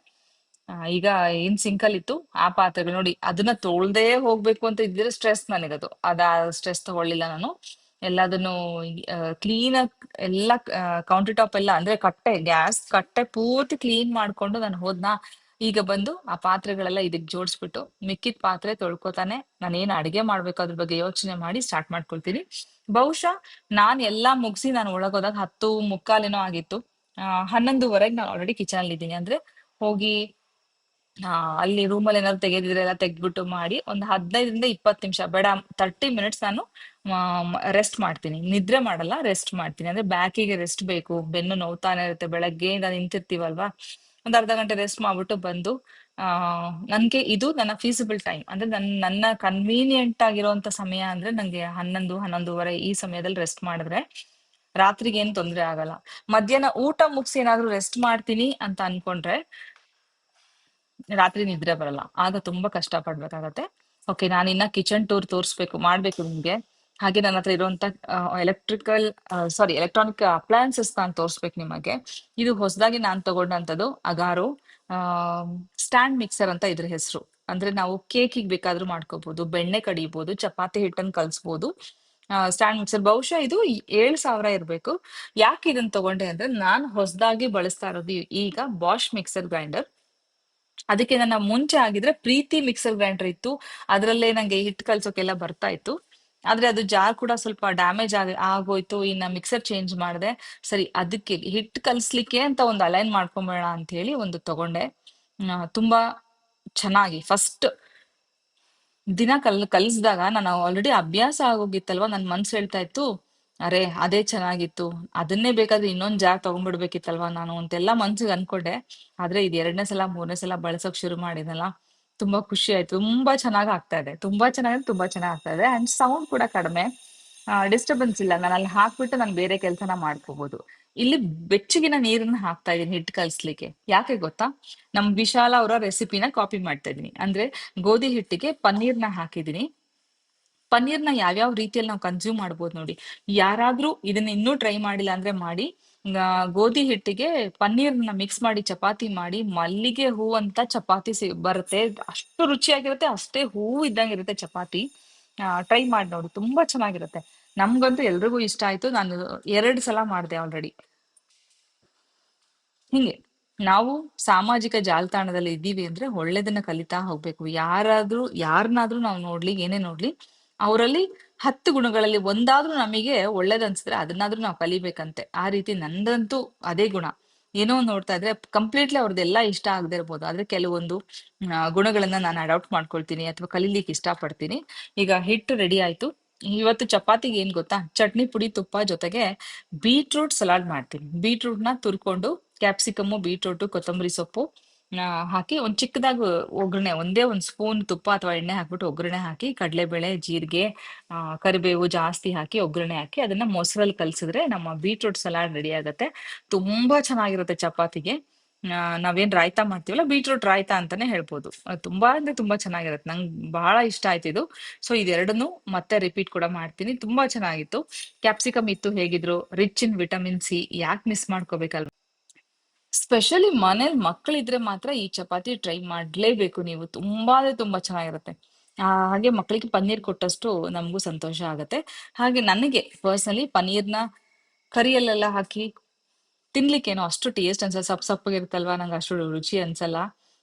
ಈಗ ಏನ್ ಸಿಂಕಲ್ ಇತ್ತು ಆ ಪಾತ್ರೆಗಳು ನೋಡಿ, ಅದನ್ನ ತೊಳ್ದೇ ಹೋಗ್ಬೇಕು ಅಂತ ಇದ್ದಿದ್ರೆ ಸ್ಟ್ರೆಸ್ ನನಗದು. ಸ್ಟ್ರೆಸ್ ತಗೊಳ್ಳಿಲ್ಲ ನಾನು. ಎಲ್ಲದನ್ನು ಕ್ಲೀನ್ ಆಗಿ ಎಲ್ಲ ಕೌಂಟರ್ ಟಾಪ್ ಎಲ್ಲ ಅಂದ್ರೆ ಗ್ಯಾಸ್ ಕಟ್ಟೆ ಪೂರ್ತಿ ಕ್ಲೀನ್ ಮಾಡ್ಕೊಂಡು ನಾನು ಹೋದ್ನಾ. ಈಗ ಬಂದು ಆ ಪಾತ್ರೆಗಳೆಲ್ಲ ಇದಕ್ ಜೋಡಿಸ್ಬಿಟ್ಟು ಮಿಕ್ಕಿದ ಪಾತ್ರೆ ತೊಳ್ಕೊತಾನೆ ನಾನು ಏನ್ ಅಡಿಗೆ ಮಾಡ್ಬೇಕು ಅದ್ರ ಬಗ್ಗೆ ಯೋಚನೆ ಮಾಡಿ ಸ್ಟಾರ್ಟ್ ಮಾಡ್ಕೊಳ್ತೀನಿ. ಬಹುಶಃ ನಾನ್ ಎಲ್ಲಾ ಮುಗಿಸಿ ನಾನು ಒಳಗೋದಾಗ 10:45 ಆಗಿತ್ತು. 11:30 ನಾನು ಆಲ್ರೆಡಿ ಕಿಚನ್ ಅಲ್ಲಿ ಇದ್ದೀನಿ. ಅಂದ್ರೆ ಹೋಗಿ ಅಲ್ಲಿ ರೂಮಲ್ಲಿ ಏನಾದ್ರು ತೆಗೆದಿದ್ರೆ ಎಲ್ಲ ತೆಗ್ದ್ಬಿಟ್ಟು ಮಾಡಿ ಒಂದು 15 ರಿಂದ 20 ನಿಮಿಷ, ಬೇಡ 30 ಮಿನಿಟ್ಸ್ ನಾನು ರೆಸ್ಟ್ ಮಾಡ್ತೀನಿ. ನಿದ್ರೆ ಮಾಡಲ್ಲ, ರೆಸ್ಟ್ ಮಾಡ್ತೀನಿ. ಅಂದ್ರೆ ಬ್ಯಾಕಿಗೆ ರೆಸ್ಟ್ ಬೇಕು, ಬೆನ್ನು ನೋವ್ತಾನೆ ಇರುತ್ತೆ, ಬೆಳಗ್ಗೆಯಿಂದ ನಿಂತಿರ್ತೀವಲ್ವಾ. ಒಂದ್ ಅರ್ಧ ಗಂಟೆ ರೆಸ್ಟ್ ಮಾಡ್ಬಿಟ್ಟು ಬಂದು ಆ ನನ್ಗೆ ಇದು ನನ್ನ ಫೀಸಿಬಲ್ ಟೈಮ್. ಅಂದ್ರೆ ನನ್ನ ಕನ್ವೀನಿಯಂಟ್ ಆಗಿರುವಂತ ಸಮಯ ಅಂದ್ರೆ ನಂಗೆ 11, 11:30 ಈ ಸಮಯದಲ್ಲಿ ರೆಸ್ಟ್ ಮಾಡಿದ್ರೆ ರಾತ್ರಿಗೆ ಏನ್ ತೊಂದ್ರೆ ಆಗಲ್ಲ. ಮಧ್ಯಾಹ್ನ ಊಟ ಮುಗಿಸಿ ಏನಾದ್ರು ರೆಸ್ಟ್ ಮಾಡ್ತೀನಿ ಅಂತ ಅನ್ಕೊಂಡ್ರೆ ರಾತ್ರಿ ನಿದ್ರೆ ಬರಲ್ಲ, ಆಗ ತುಂಬಾ ಕಷ್ಟ ಪಡ್ಬೇಕಾಗತ್ತೆ. ಓಕೆ, ನಾನಿನ್ನ ಕಿಚನ್ ಟೂರ್ ಮಾಡ್ಬೇಕು ನಿಮ್ಗೆ. ಹಾಗೆ ನನ್ನ ಹತ್ರ ಇರುವಂತ ಎಲೆಕ್ಟ್ರಾನಿಕ್ ಅಪ್ಲಯನ್ಸಸ್ ನಾನು ತೋರಿಸ್ಬೇಕು ನಿಮಗೆ. ಇದು ಹೊಸದಾಗಿ ನಾನು ತಗೊಂಡಂತದ್ದು ಅಗಾರೋ ಸ್ಟ್ಯಾಂಡ್ ಮಿಕ್ಸರ್ ಅಂತ ಇದ್ರ ಹೆಸರು. ಅಂದ್ರೆ ನಾವು ಕೇಕಿಗೆ ಬೇಕಾದ್ರೂ ಮಾಡ್ಕೋಬಹುದು, ಬೆಣ್ಣೆ ಕಡಿಬಹುದು, ಚಪಾತಿ ಹಿಟ್ಟನ್ನು ಕಲ್ಸ್ಬೋದು. ಸ್ಟ್ಯಾಂಡ್ ಮಿಕ್ಸರ್ ಬಹುಶಃ ಇದು 7,000 ಇರ್ಬೇಕು. ಯಾಕೆ ಇದನ್ನ ತಗೊಂಡೆ ಅಂದ್ರೆ, ನಾನು ಹೊಸದಾಗಿ ಬಳಸ್ತಾ ಇರೋದು ಈಗ ಬಾಷ್ ಮಿಕ್ಸರ್ ಗ್ರೈಂಡರ್. ಅದಕ್ಕೆ ನನ್ನ ಮುಂಚೆ ಆಗಿದ್ರೆ ಪ್ರೀತಿ ಮಿಕ್ಸರ್ ಗ್ರೈಂಡರ್ ಇತ್ತು. ಅದರಲ್ಲೇ ನಂಗೆ ಹಿಟ್ಟು ಕಲ್ಸೋಕೆಲ್ಲ ಬರ್ತಾ ಇತ್ತು. ಆದ್ರೆ ಅದು ಜಾರ್ ಕೂಡ ಸ್ವಲ್ಪ ಡ್ಯಾಮೇಜ್ ಆಗೋಯ್ತು. ಇನ್ನ ಮಿಕ್ಸರ್ ಚೇಂಜ್ ಮಾಡಿದೆ. ಸರಿ, ಅದಕ್ಕೆ ಹಿಟ್ಟು ಕಲ್ಸ್ಲಿಕ್ಕೆ ಅಂತ ಒಂದು ಅಲೈನ್ ಮಾಡ್ಕೊಂಬೇಡ ಅಂತ ಹೇಳಿ ಒಂದು ತಗೊಂಡೆ. ತುಂಬಾ ಚೆನ್ನಾಗಿ ಫಸ್ಟ್ ದಿನ ಕಲ್ಸ್ದಾಗ ನಾನು ಆಲ್ರೆಡಿ ಅಭ್ಯಾಸ ಆಗೋಗಿತ್ತಲ್ವಾ, ನನ್ ಮನ್ಸು ಹೇಳ್ತಾ ಇತ್ತು, ಅರೆ ಅದೇ ಚೆನ್ನಾಗಿತ್ತು, ಅದನ್ನೇ ಬೇಕಾದ್ರೆ ಇನ್ನೊಂದ್ ಜಾರ್ ತಗೊಂಡ್ಬಿಡ್ಬೇಕಿತ್ತಲ್ವಾ ನಾನು ಅಂತೆಲ್ಲ ಮನ್ಸಿಗೆ ಅನ್ಕೊಂಡೆ. ಆದ್ರೆ ಇದು ಎರಡನೇ ಸಲ ಮೂರನೇ ಸಲ ಬಳಸೋಕ್ ಶುರು ಮಾಡಿದಲ್ಲ, ತುಂಬಾ ಖುಷಿ ಆಯ್ತು. ತುಂಬಾ ಚೆನ್ನಾಗ್ ಆಗ್ತಾ ಇದೆ, ತುಂಬಾ ಚೆನ್ನಾಗ್ ಆಗ್ತಾ ಇದೆ. ಅಂಡ್ ಸೌಂಡ್ ಕೂಡ ಕಡಿಮೆ, ಡಿಸ್ಟರ್ಬೆನ್ಸ್ ಇಲ್ಲ. ನಾನು ಅಲ್ಲಿ ಹಾಕ್ಬಿಟ್ಟು ನಾನು ಬೇರೆ ಕೆಲಸನ ಮಾಡ್ಕೋಬಹುದು. ಇಲ್ಲಿ ಬೆಚ್ಚಗಿನ ನೀರನ್ನ ಹಾಕ್ತಾ ಇದೀನಿ ಹಿಟ್ಟು ಕಲ್ಸ್ಲಿಕ್ಕೆ. ಯಾಕೆ ಗೊತ್ತಾ? ನಮ್ ವಿಶಾಲ ಅವರ ರೆಸಿಪಿನ ಕಾಪಿ ಮಾಡ್ತಾ ಇದೀನಿ. ಅಂದ್ರೆ ಗೋಧಿ ಹಿಟ್ಟಿಗೆ ಪನ್ನೀರ್ನ ಹಾಕಿದೀನಿ. ಪನ್ನೀರ್ನ ಯಾವ್ಯಾವ ರೀತಿಯಲ್ಲಿ ನಾವು ಕನ್ಸ್ಯೂಮ್ ಮಾಡ್ಬೋದು ನೋಡಿ. ಯಾರಾದ್ರೂ ಇದನ್ನ ಇನ್ನೂ ಟ್ರೈ ಮಾಡಿಲ್ಲ ಅಂದ್ರೆ ಮಾಡಿ. ಗೋಧಿ ಹಿಟ್ಟಿಗೆ ಪನ್ನೀರ್ನ ಮಿಕ್ಸ್ ಮಾಡಿ ಚಪಾತಿ ಮಾಡಿ, ಮಲ್ಲಿಗೆ ಹೂ ಅಂತ ಚಪಾತಿ ಬರುತ್ತೆ. ಅಷ್ಟು ರುಚಿಯಾಗಿರುತ್ತೆ, ಅಷ್ಟೇ ಹೂ ಇದ್ದಂಗಿರುತ್ತೆ ಚಪಾತಿ. ಟ್ರೈ ಮಾಡಿ ನೋಡಿ, ತುಂಬಾ ಚೆನ್ನಾಗಿರುತ್ತೆ. ನಮ್ಗಂತೂ ಎಲ್ರಿಗೂ ಇಷ್ಟ ಆಯ್ತು. ನಾನು 2 ಸಲ ಮಾಡಿದೆ ಆಲ್ರೆಡಿ. ಹಿಂಗೆ ನಾವು ಸಾಮಾಜಿಕ ಜಾಲತಾಣದಲ್ಲಿ ಇದ್ದೀವಿ ಅಂದ್ರೆ ಒಳ್ಳೇದನ್ನ ಕಲಿತಾ ಹೋಗ್ಬೇಕು. ಯಾರನ್ನಾದ್ರೂ ನಾವು ನೋಡ್ಲಿ, ಏನೇ ನೋಡ್ಲಿ, ಅವರಲ್ಲಿ 10 ಗುಣಗಳಲ್ಲಿ ಒಂದಾದ್ರೂ ನಮಗೆ ಒಳ್ಳೇದನ್ಸಿದ್ರೆ ಅದನ್ನಾದ್ರೂ ನಾವು ಕಲಿಬೇಕಂತೆ. ಆ ರೀತಿ ನಂದಂತೂ ಅದೇ ಗುಣ. ಏನೋ ಒಂದ್ ನೋಡ್ತಾ ಇದ್ರೆ ಕಂಪ್ಲೀಟ್ಲಿ ಅವ್ರದ್ದೆಲ್ಲ ಇಷ್ಟ ಆಗದೆ ಇರ್ಬೋದು, ಆದ್ರೆ ಕೆಲವೊಂದು ಗುಣಗಳನ್ನ ನಾನು ಅಡಾಪ್ಟ್ ಮಾಡ್ಕೊಳ್ತೀನಿ ಅಥವಾ ಕಲೀಲಿಕ್ಕೆ ಇಷ್ಟಪಡ್ತೀನಿ. ಈಗ ಹಿಟ್ಟು ರೆಡಿ ಆಯ್ತು. ಇವತ್ತು ಚಪಾತಿಗೆ ಏನ್ ಗೊತ್ತಾ, ಚಟ್ನಿ ಪುಡಿ ತುಪ್ಪ ಜೊತೆಗೆ ಬೀಟ್ರೂಟ್ ಸಲಾಡ್ ಮಾಡ್ತೀನಿ. ಬೀಟ್ರೂಟ್ ನ ತುರ್ಕೊಂಡು ಕ್ಯಾಪ್ಸಿಕಮ್ಮು, ಬೀಟ್ರೂಟ್, ಕೊತ್ತಂಬರಿ ಸೊಪ್ಪು ಹಾಕಿ ಒಂದ್ ಚಿಕ್ಕದಾಗಿ ಒಗ್ಗರಣೆ, ಒಂದೇ ಒಂದ್ ಸ್ಪೂನ್ ತುಪ್ಪ ಅಥವಾ ಎಣ್ಣೆ ಹಾಕ್ಬಿಟ್ಟು ಒಗ್ಗರಣೆ ಹಾಕಿ, ಕಡಲೆಬೇಳೆ, ಜೀರಿಗೆ, ಕರಿಬೇವು ಜಾಸ್ತಿ ಹಾಕಿ ಒಗ್ಗರಣೆ ಹಾಕಿ ಅದನ್ನ ಮೊಸರಲ್ಲಿ ಕಲ್ಸಿದ್ರೆ ನಮ್ಮ ಬೀಟ್ರೂಟ್ ಸಲಾಡ್ ರೆಡಿ ಆಗತ್ತೆ. ತುಂಬಾ ಚೆನ್ನಾಗಿರುತ್ತೆ ಚಪಾತಿಗೆ. ನಾವೇನ್ ರಾಯ್ತಾ ಮಾಡ್ತೀವಲ್ಲ, ಬೀಟ್ರೂಟ್ ರಾಯ್ತಾ ಅಂತಾನೆ ಹೇಳ್ಬೋದು. ತುಂಬಾ ಅಂದ್ರೆ ತುಂಬಾ ಚೆನ್ನಾಗಿರುತ್ತೆ. ನಂಗೆ ಬಹಳ ಇಷ್ಟ ಆಯ್ತು ಇದು. ಸೊ ಇದೆರಡನ್ನು ಮತ್ತೆ ರಿಪೀಟ್ ಕೂಡ ಮಾಡ್ತೀನಿ. ತುಂಬಾ ಚೆನ್ನಾಗಿತ್ತು. ಕ್ಯಾಪ್ಸಿಕಮ್ ಇತ್ತು ಹೇಗಿದ್ರು, ರಿಚ್ ಇನ್ ವಿಟಮಿನ್ ಸಿ, ಯಾಕೆ ಮಿಸ್ ಮಾಡ್ಕೋಬೇಕಲ್ವಾ? ಸ್ಪೆಷಲಿ ಮನೇಲಿ ಮಕ್ಕಳಿದ್ರೆ ಮಾತ್ರ ಈ ಚಪಾತಿ ಟ್ರೈ ಮಾಡ್ಲೇಬೇಕು ನೀವು. ತುಂಬಾ ಅಂದ್ರೆ ತುಂಬಾ ಚೆನ್ನಾಗಿರುತ್ತೆ. ಹಾಗೆ ಮಕ್ಕಳಿಗೆ ಪನ್ನೀರ್ ಕೊಟ್ಟಷ್ಟು ನಮಗೂ ಸಂತೋಷ ಆಗತ್ತೆ. ಹಾಗೆ ನನಗೆ ಪರ್ಸನಲಿ ಪನ್ನೀರ್ನ ಕರಿಯಲ್ಲೆಲ್ಲ ಹಾಕಿ ತಿನ್ಲಿಕ್ಕೇನೋ ಅಷ್ಟು ಟೇಸ್ಟ್ ಅನ್ಸಲ್ಲ, ಸಪ್ಪಗಿರುತ್ತಲ್ವಾ, ನಂಗೆ ಅಷ್ಟು ರುಚಿ ಅನ್ಸಲ್ಲ.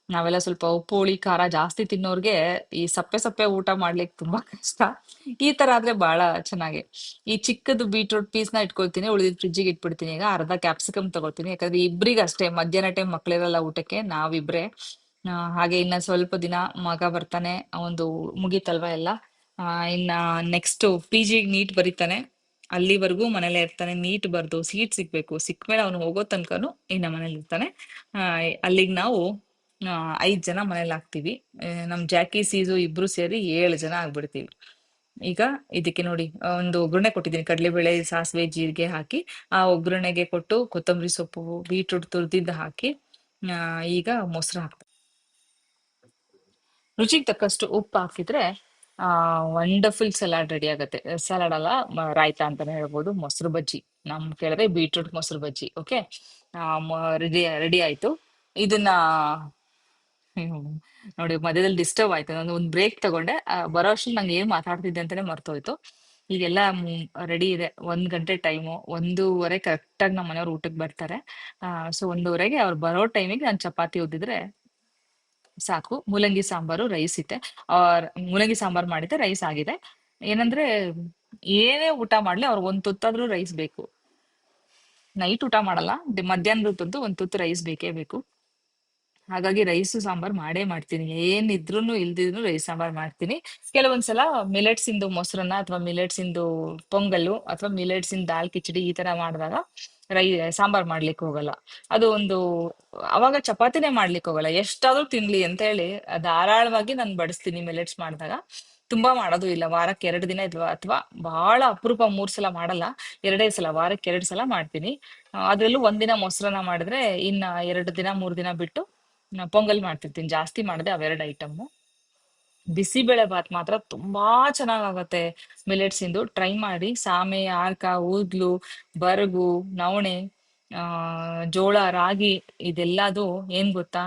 ನಾವೆಲ್ಲ ಸ್ವಲ್ಪ ಉಪ್ಪು ಹುಳಿ ಖಾರ ಜಾಸ್ತಿ ತಿನ್ನೋರ್ಗೆ ಈ ಸಪ್ಪೆ ಸಪ್ಪೆ ಊಟ ಮಾಡ್ಲಿಕ್ಕೆ ತುಂಬಾ ಕಷ್ಟ. ಈ ತರ ಆದ್ರೆ ಬಹಳ ಚೆನ್ನಾಗಿ. ಈ ಚಿಕ್ಕದು ಬೀಟ್ರೂಟ್ ಪೀಸ್ ನ ಇಟ್ಕೊಳ್ತೀನಿ, ಉಳಿದಿದ್ ಫ್ರಿಜ್ಜಿಗೆ ಇಟ್ಬಿಡ್ತೀನಿ. ಈಗ ಅರ್ಧ ಕ್ಯಾಪ್ಸಿಕಮ್ ತಗೊಳ್ತೀನಿ, ಯಾಕಂದ್ರೆ ಇಬ್ರಿಗೆ ಅಷ್ಟೇ, ಮಧ್ಯಾಹ್ನ ಟೈಮ್ ಮಕ್ಳಿರಲ್ಲ ಊಟಕ್ಕೆ, ನಾವಿಬ್ರೆ. ಹಾಗೆ ಇನ್ನ ಸ್ವಲ್ಪ ದಿನ ಮಗ ಬರ್ತಾನೆ, ಒಂದು ಮುಗೀತಲ್ವಾ ಎಲ್ಲ. ಇನ್ನ ನೆಕ್ಸ್ಟ್ PG ನೀಟ್ ಬರೀತಾನೆ. ಅಲ್ಲಿವರೆಗೂ ಮನೇಲೆ ಇರ್ತಾನೆ. ನೀಟ್ ಬರ್ದು ಸೀಟ್ ಸಿಗ್ಬೇಕು, ಸಿಕ್ಮೇಲೆ ಅವನು ಹೋಗೋ ತನಕನು ಇನ್ನ ಮನೇಲಿ ಇರ್ತಾನೆ. ಆ ಅಲ್ಲಿಗೆ ನಾವು 5 ಜನ ಮನೇಲಿ ಆಗ್ತೀವಿ. ನಮ್ ಜಾಕಿ ಸೀಸು ಇಬ್ರು ಸೇರಿ 7 ಜನ ಆಗ್ಬಿಡ್ತೀವಿ. ಈಗ ಇದಕ್ಕೆ ನೋಡಿ, ಒಂದು ಒಗ್ಗರಣೆ ಕೊಟ್ಟಿದ್ದೀನಿ, ಕಡಲೆಬೇಳೆ, ಸಾಸಿವೆ, ಜೀರಿಗೆ ಹಾಕಿ. ಆ ಒಗ್ಗರಣೆಗೆ ಕೊಟ್ಟು ಕೊತ್ತಂಬರಿ ಸೊಪ್ಪು, ಬೀಟ್ರೂಟ್ ತುರ್ದಿದ್ದು ಹಾಕಿ, ಈಗ ಮೊಸರು ಹಾಕ್ತೀನಿ. ರುಚಿಗೆ ತಕ್ಕಷ್ಟು ಉಪ್ಪು ಹಾಕಿದ್ರೆ ಆ ವಂಡರ್ಫುಲ್ ಸಲಾಡ್ ರೆಡಿ ಆಗತ್ತೆ. ಸಲಾಡ್ ಅಲ್ಲ, ರಾಯ್ತಾ ಅಂತಾನೆ ಹೇಳ್ಬೋದು. ಮೊಸರು ಬಜ್ಜಿ, ನಮ್ ಕೇಳಿದ್ರೆ ಬೀಟ್ರೂಟ್ ಮೊಸರು ಬಜ್ಜಿ. ಓಕೆ, ರೆಡಿ ರೆಡಿ ಆಯ್ತು. ಇದನ್ನ ಹ್ಮ್, ನೋಡಿ ಮಧ್ಯದಲ್ಲಿ ಡಿಸ್ಟರ್ಬ್ ಆಯ್ತು. ನಾನು ಒಂದ್ ಬ್ರೇಕ್ ತಗೊಂಡೆ. ಬರೋ ಅಷ್ಟ್ರಲ್ಲಿ ನಂಗೆ ಏನ್ ಮಾತಾಡ್ತಿದ್ದೆ ಅಂತಾನೆ ಮರ್ತೋಯ್ತು. ಈಗೆಲ್ಲ ರೆಡಿ ಇದೆ. 1 ಗಂಟೆ ಟೈಮು, 1:30 ಕರೆಕ್ಟ್ ಆಗಿ ನಮ್ಮ ಮನೆಯವ್ರು ಊಟಕ್ಕೆ ಬರ್ತಾರೆ. ಸೊ 1:30ಗೆ ಅವ್ರು ಬರೋ ಟೈಮಿಗೆ ನಾನು ಚಪಾತಿ ಉದ್ದಿದ್ರೆ ಸಾಕು. ಮೂಲಂಗಿ ಸಾಂಬಾರು, ರೈಸ್ ಇದೆ. ಮೂಲಂಗಿ ಸಾಂಬಾರು ಮಾಡಿದ್ದೆ, ರೈಸ್ ಆಗಿದೆ. ಏನಂದ್ರೆ ಏನೇ ಊಟ ಮಾಡ್ಲಿ ಅವ್ರಿಗೆ ಒಂದ್ ತುತ್ತಾದ್ರೂ ರೈಸ್ ಬೇಕು. ನೈಟ್ ಊಟ ಮಾಡಲ್ಲ, ಮಧ್ಯಾಹ್ನದ ಹೊತ್ತಂತೂ ಒಂದ್ ತುತ್ತು ರೈಸ್ ಬೇಕೇ ಬೇಕು. ಹಾಗಾಗಿ ರೈಸ್ ಸಾಂಬಾರ್ ಮಾಡೇ ಮಾಡ್ತೀನಿ. ಏನಿದ್ರೂನು ಇಲ್ದಿದ್ರು ರೈಸ್ ಸಾಂಬಾರ್ ಮಾಡ್ತೀನಿ. ಕೆಲವೊಂದ್ಸಲ ಮಿಲೆಟ್ಸ್ ಇಂದು ಮೊಸರನ್ನ ಅಥವಾ ಮಿಲೆಟ್ಸ್ ಇಂದು ಪೊಂಗಲ್ಲು ಅಥವಾ ಮಿಲೆಟ್ಸ್ ಇಂದ ದಾಲ್ ಕಿಚಡಿ ಈ ತರ ಮಾಡಿದಾಗ ರೈ ಸಾಂಬಾರ್ ಮಾಡ್ಲಿಕ್ಕೆ ಹೋಗಲ್ಲ. ಅದು ಒಂದು, ಅವಾಗ ಚಪಾತಿನೇ ಮಾಡ್ಲಿಕ್ಕೆ ಹೋಗಲ್ಲ, ಎಷ್ಟಾದ್ರೂ ತಿನ್ಲಿ ಅಂತ ಹೇಳಿ ಧಾರಾಳವಾಗಿ ನಾನು ಬಡಿಸ್ತೀನಿ ಮಿಲೆಟ್ಸ್ ಮಾಡಿದಾಗ. ತುಂಬಾ ಮಾಡೋದು ಇಲ್ಲ, ವಾರಕ್ಕೆ 2 ದಿನ ಅಥವಾ ಬಹಳ ಅಪರೂಪ 3 ಸಲ ಮಾಡಲ್ಲ, 2 ಸಲ, ವಾರಕ್ಕೆ 2 ಸಲ ಮಾಡ್ತೀನಿ. ಅದ್ರಲ್ಲೂ ಒಂದಿನ ಮೊಸರನ್ನ ಮಾಡಿದ್ರೆ ಇನ್ನ 2 ದಿನ 3 ದಿನ ಬಿಟ್ಟು ಪೊಂಗಲ್ ಮಾಡ್ತಿರ್ತೀನಿ. ಜಾಸ್ತಿ ಮಾಡದೆ ಅವೆರಡು ಐಟಮ್. ಬಿಸಿಬೇಳೆ ಬಾತ್ ಮಾತ್ರ ತುಂಬಾ ಚೆನ್ನಾಗಾಗತ್ತೆ ಮಿಲೆಟ್ಸ್ ಇಂದು. ಟ್ರೈ ಮಾಡಿ. ಸಾಮೆ, ಆರ್ಕ, ಊದ್ಲು, ಬರಗು, ನವಣೆ, ಆ ಜೋಳ, ರಾಗಿ, ಇದೆಲ್ಲದು ಏನ್ ಗೊತ್ತಾ,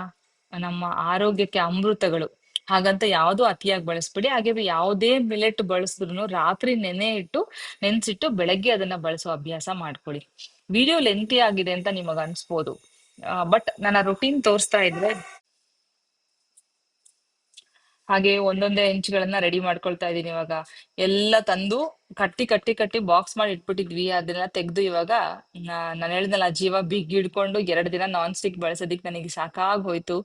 ನಮ್ಮ ಆರೋಗ್ಯಕ್ಕೆ ಅಮೃತಗಳು. ಹಾಗಂತ ಯಾವ್ದು ಅತಿಯಾಗಿ ಬಳಸ್ಬೇಡಿ. ಹಾಗೆ ಯಾವುದೇ ಮಿಲೆಟ್ ಬಳಸಿದ್ರು ರಾತ್ರಿ ನೆನ್ಸಿಟ್ಟು ಬೆಳಗ್ಗೆ ಅದನ್ನ ಬಳಸೋ ಅಭ್ಯಾಸ ಮಾಡ್ಕೊಳ್ಳಿ. ವಿಡಿಯೋ ಲೆಂತಿ ಆಗಿದೆ ಅಂತ ನಿಮಗ್ ಅನ್ಸ್ಬೋದು, ಬಟ್ ನನ್ನ ರೊಟೀನ್ ತೋರಿಸ್ತಾ ಇದ್ರೆ ಹಾಗೆ ಒಂದೊಂದೇ ಹೆಂಚುಗಳನ್ನ ರೆಡಿ ಮಾಡ್ಕೊಳ್ತಾ ಇದೀನಿ ಇವಾಗ. ಎಲ್ಲ ತಂದು ಕಟ್ಟಿ ಕಟ್ಟಿ ಕಟ್ಟಿ ಬಾಕ್ಸ್ ಮಾಡಿ ಇಟ್ಬಿಟ್ಟಿದ್ವಿ, ಅದನ್ನ ತೆಗ್ದು ಇವಾಗ ನಾನು ಹೇಳ್ದಲ್ಲ, ಜೀವ ಬಿಗ್ ಹಿಡ್ಕೊಂಡು 2 ದಿನ ನಾನ್ ಸ್ಟಿಕ್ ಬಳಸೋದಿಕ್ ನನಗೆ ಸಾಕಾಗ್ ಹೋಯ್ತು.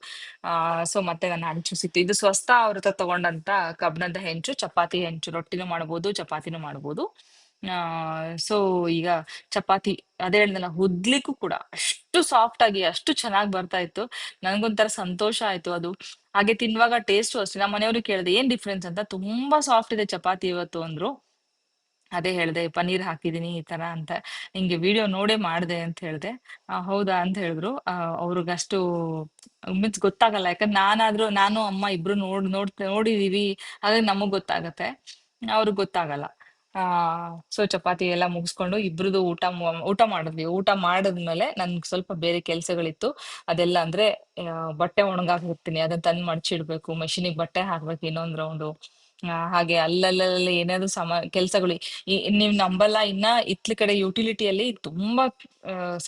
ಸೊ ಮತ್ತೆ ನನ್ನ ಹಂಚು ಸಿಕ್ತು. ಇದು ಸ್ವಸ್ಥ ಅವ್ರ ಹತ್ರ ತಗೊಂಡಂತ ಕಬ್ಣದ ಹೆಂಚು, ಚಪಾತಿ ಹೆಂಚು, ರೊಟ್ಟಿನೂ ಮಾಡ್ಬೋದು ಚಪಾತಿನೂ ಮಾಡ್ಬೋದು. ಆ ಸೊ ಈಗ ಚಪಾತಿ, ಅದೇ ಹೇಳ್ದಲ್ಲ, ಉದ್ಲಿಕ್ಕೂ ಕೂಡ ಅಷ್ಟು ಸಾಫ್ಟ್ ಆಗಿ ಅಷ್ಟು ಚೆನ್ನಾಗಿ ಬರ್ತಾ ಇತ್ತು. ನನ್ಗೊಂಥರ ಸಂತೋಷ ಆಯ್ತು ಅದು. ಹಾಗೆ ತಿನ್ನುವಾಗ ಟೇಸ್ಟು ಅಷ್ಟೇ. ನಮ್ಮ ಮನೆಯವ್ರಿಗೆ ಕೇಳಿದೆ ಏನ್ ಡಿಫ್ರೆನ್ಸ್ ಅಂತ, ತುಂಬಾ ಸಾಫ್ಟ್ ಇದೆ ಚಪಾತಿ ಇವತ್ತು ಅಂದ್ರು. ಅದೇ ಹೇಳ್ದೆ ಪನ್ನೀರ್ ಹಾಕಿದೀನಿ ಈ ತರ ಅಂತ. ನಿಂಗೆ ವಿಡಿಯೋ ನೋಡೇ ಮಾಡ್ದೆ ಅಂತ ಹೇಳ್ದೆ. ಹೌದಾ ಅಂತ ಹೇಳಿದ್ರು. ಅವ್ರಿಗಷ್ಟು ಮೀನ್ಸ್ ಗೊತ್ತಾಗಲ್ಲ, ಯಾಕಂದ್ರೆ ನಾನು ಅಮ್ಮ ಇಬ್ರು ನೋಡಿದೀವಿ, ಹಾಗಾಗಿ ನಮಗ್ ಗೊತ್ತಾಗತ್ತೆ, ಅವ್ರಿಗೆ ಗೊತ್ತಾಗಲ್ಲ. ಆ ಸೊ ಚಪಾತಿ ಎಲ್ಲ ಮುಗಿಸ್ಕೊಂಡು ಇಬ್ರದು ಊಟ ಮಾಡಿದ್ವಿ. ಊಟ ಮಾಡಿದ್ಮೇಲೆ ನನ್ಗೆ ಸ್ವಲ್ಪ ಬೇರೆ ಕೆಲ್ಸಗಳಿತ್ತು. ಅದೆಲ್ಲ ಅಂದ್ರೆ ಬಟ್ಟೆ ಒಣಗಾಕ್ ಹೋಗ್ತೀನಿ, ಅದನ್ನ ತಂದ್ ಮಡ್ಚಿಡ್ಬೇಕು, ಮೆಷಿನಿಗೆ ಬಟ್ಟೆ ಹಾಕ್ಬೇಕು ಇನ್ನೊಂದ್ ರೌಂಡು. ಹಾಗೆ ಅಲ್ಲಲ್ಲಲ್ಲಿ ಏನಾದ್ರು ಕೆಲ್ಸಗಳು. ನೀವ್ ನಂಬಲ್ಲ, ಇನ್ನ ಇತ್ಲ ಕಡೆ ಯುಟಿಲಿಟಿಯಲ್ಲಿ ತುಂಬಾ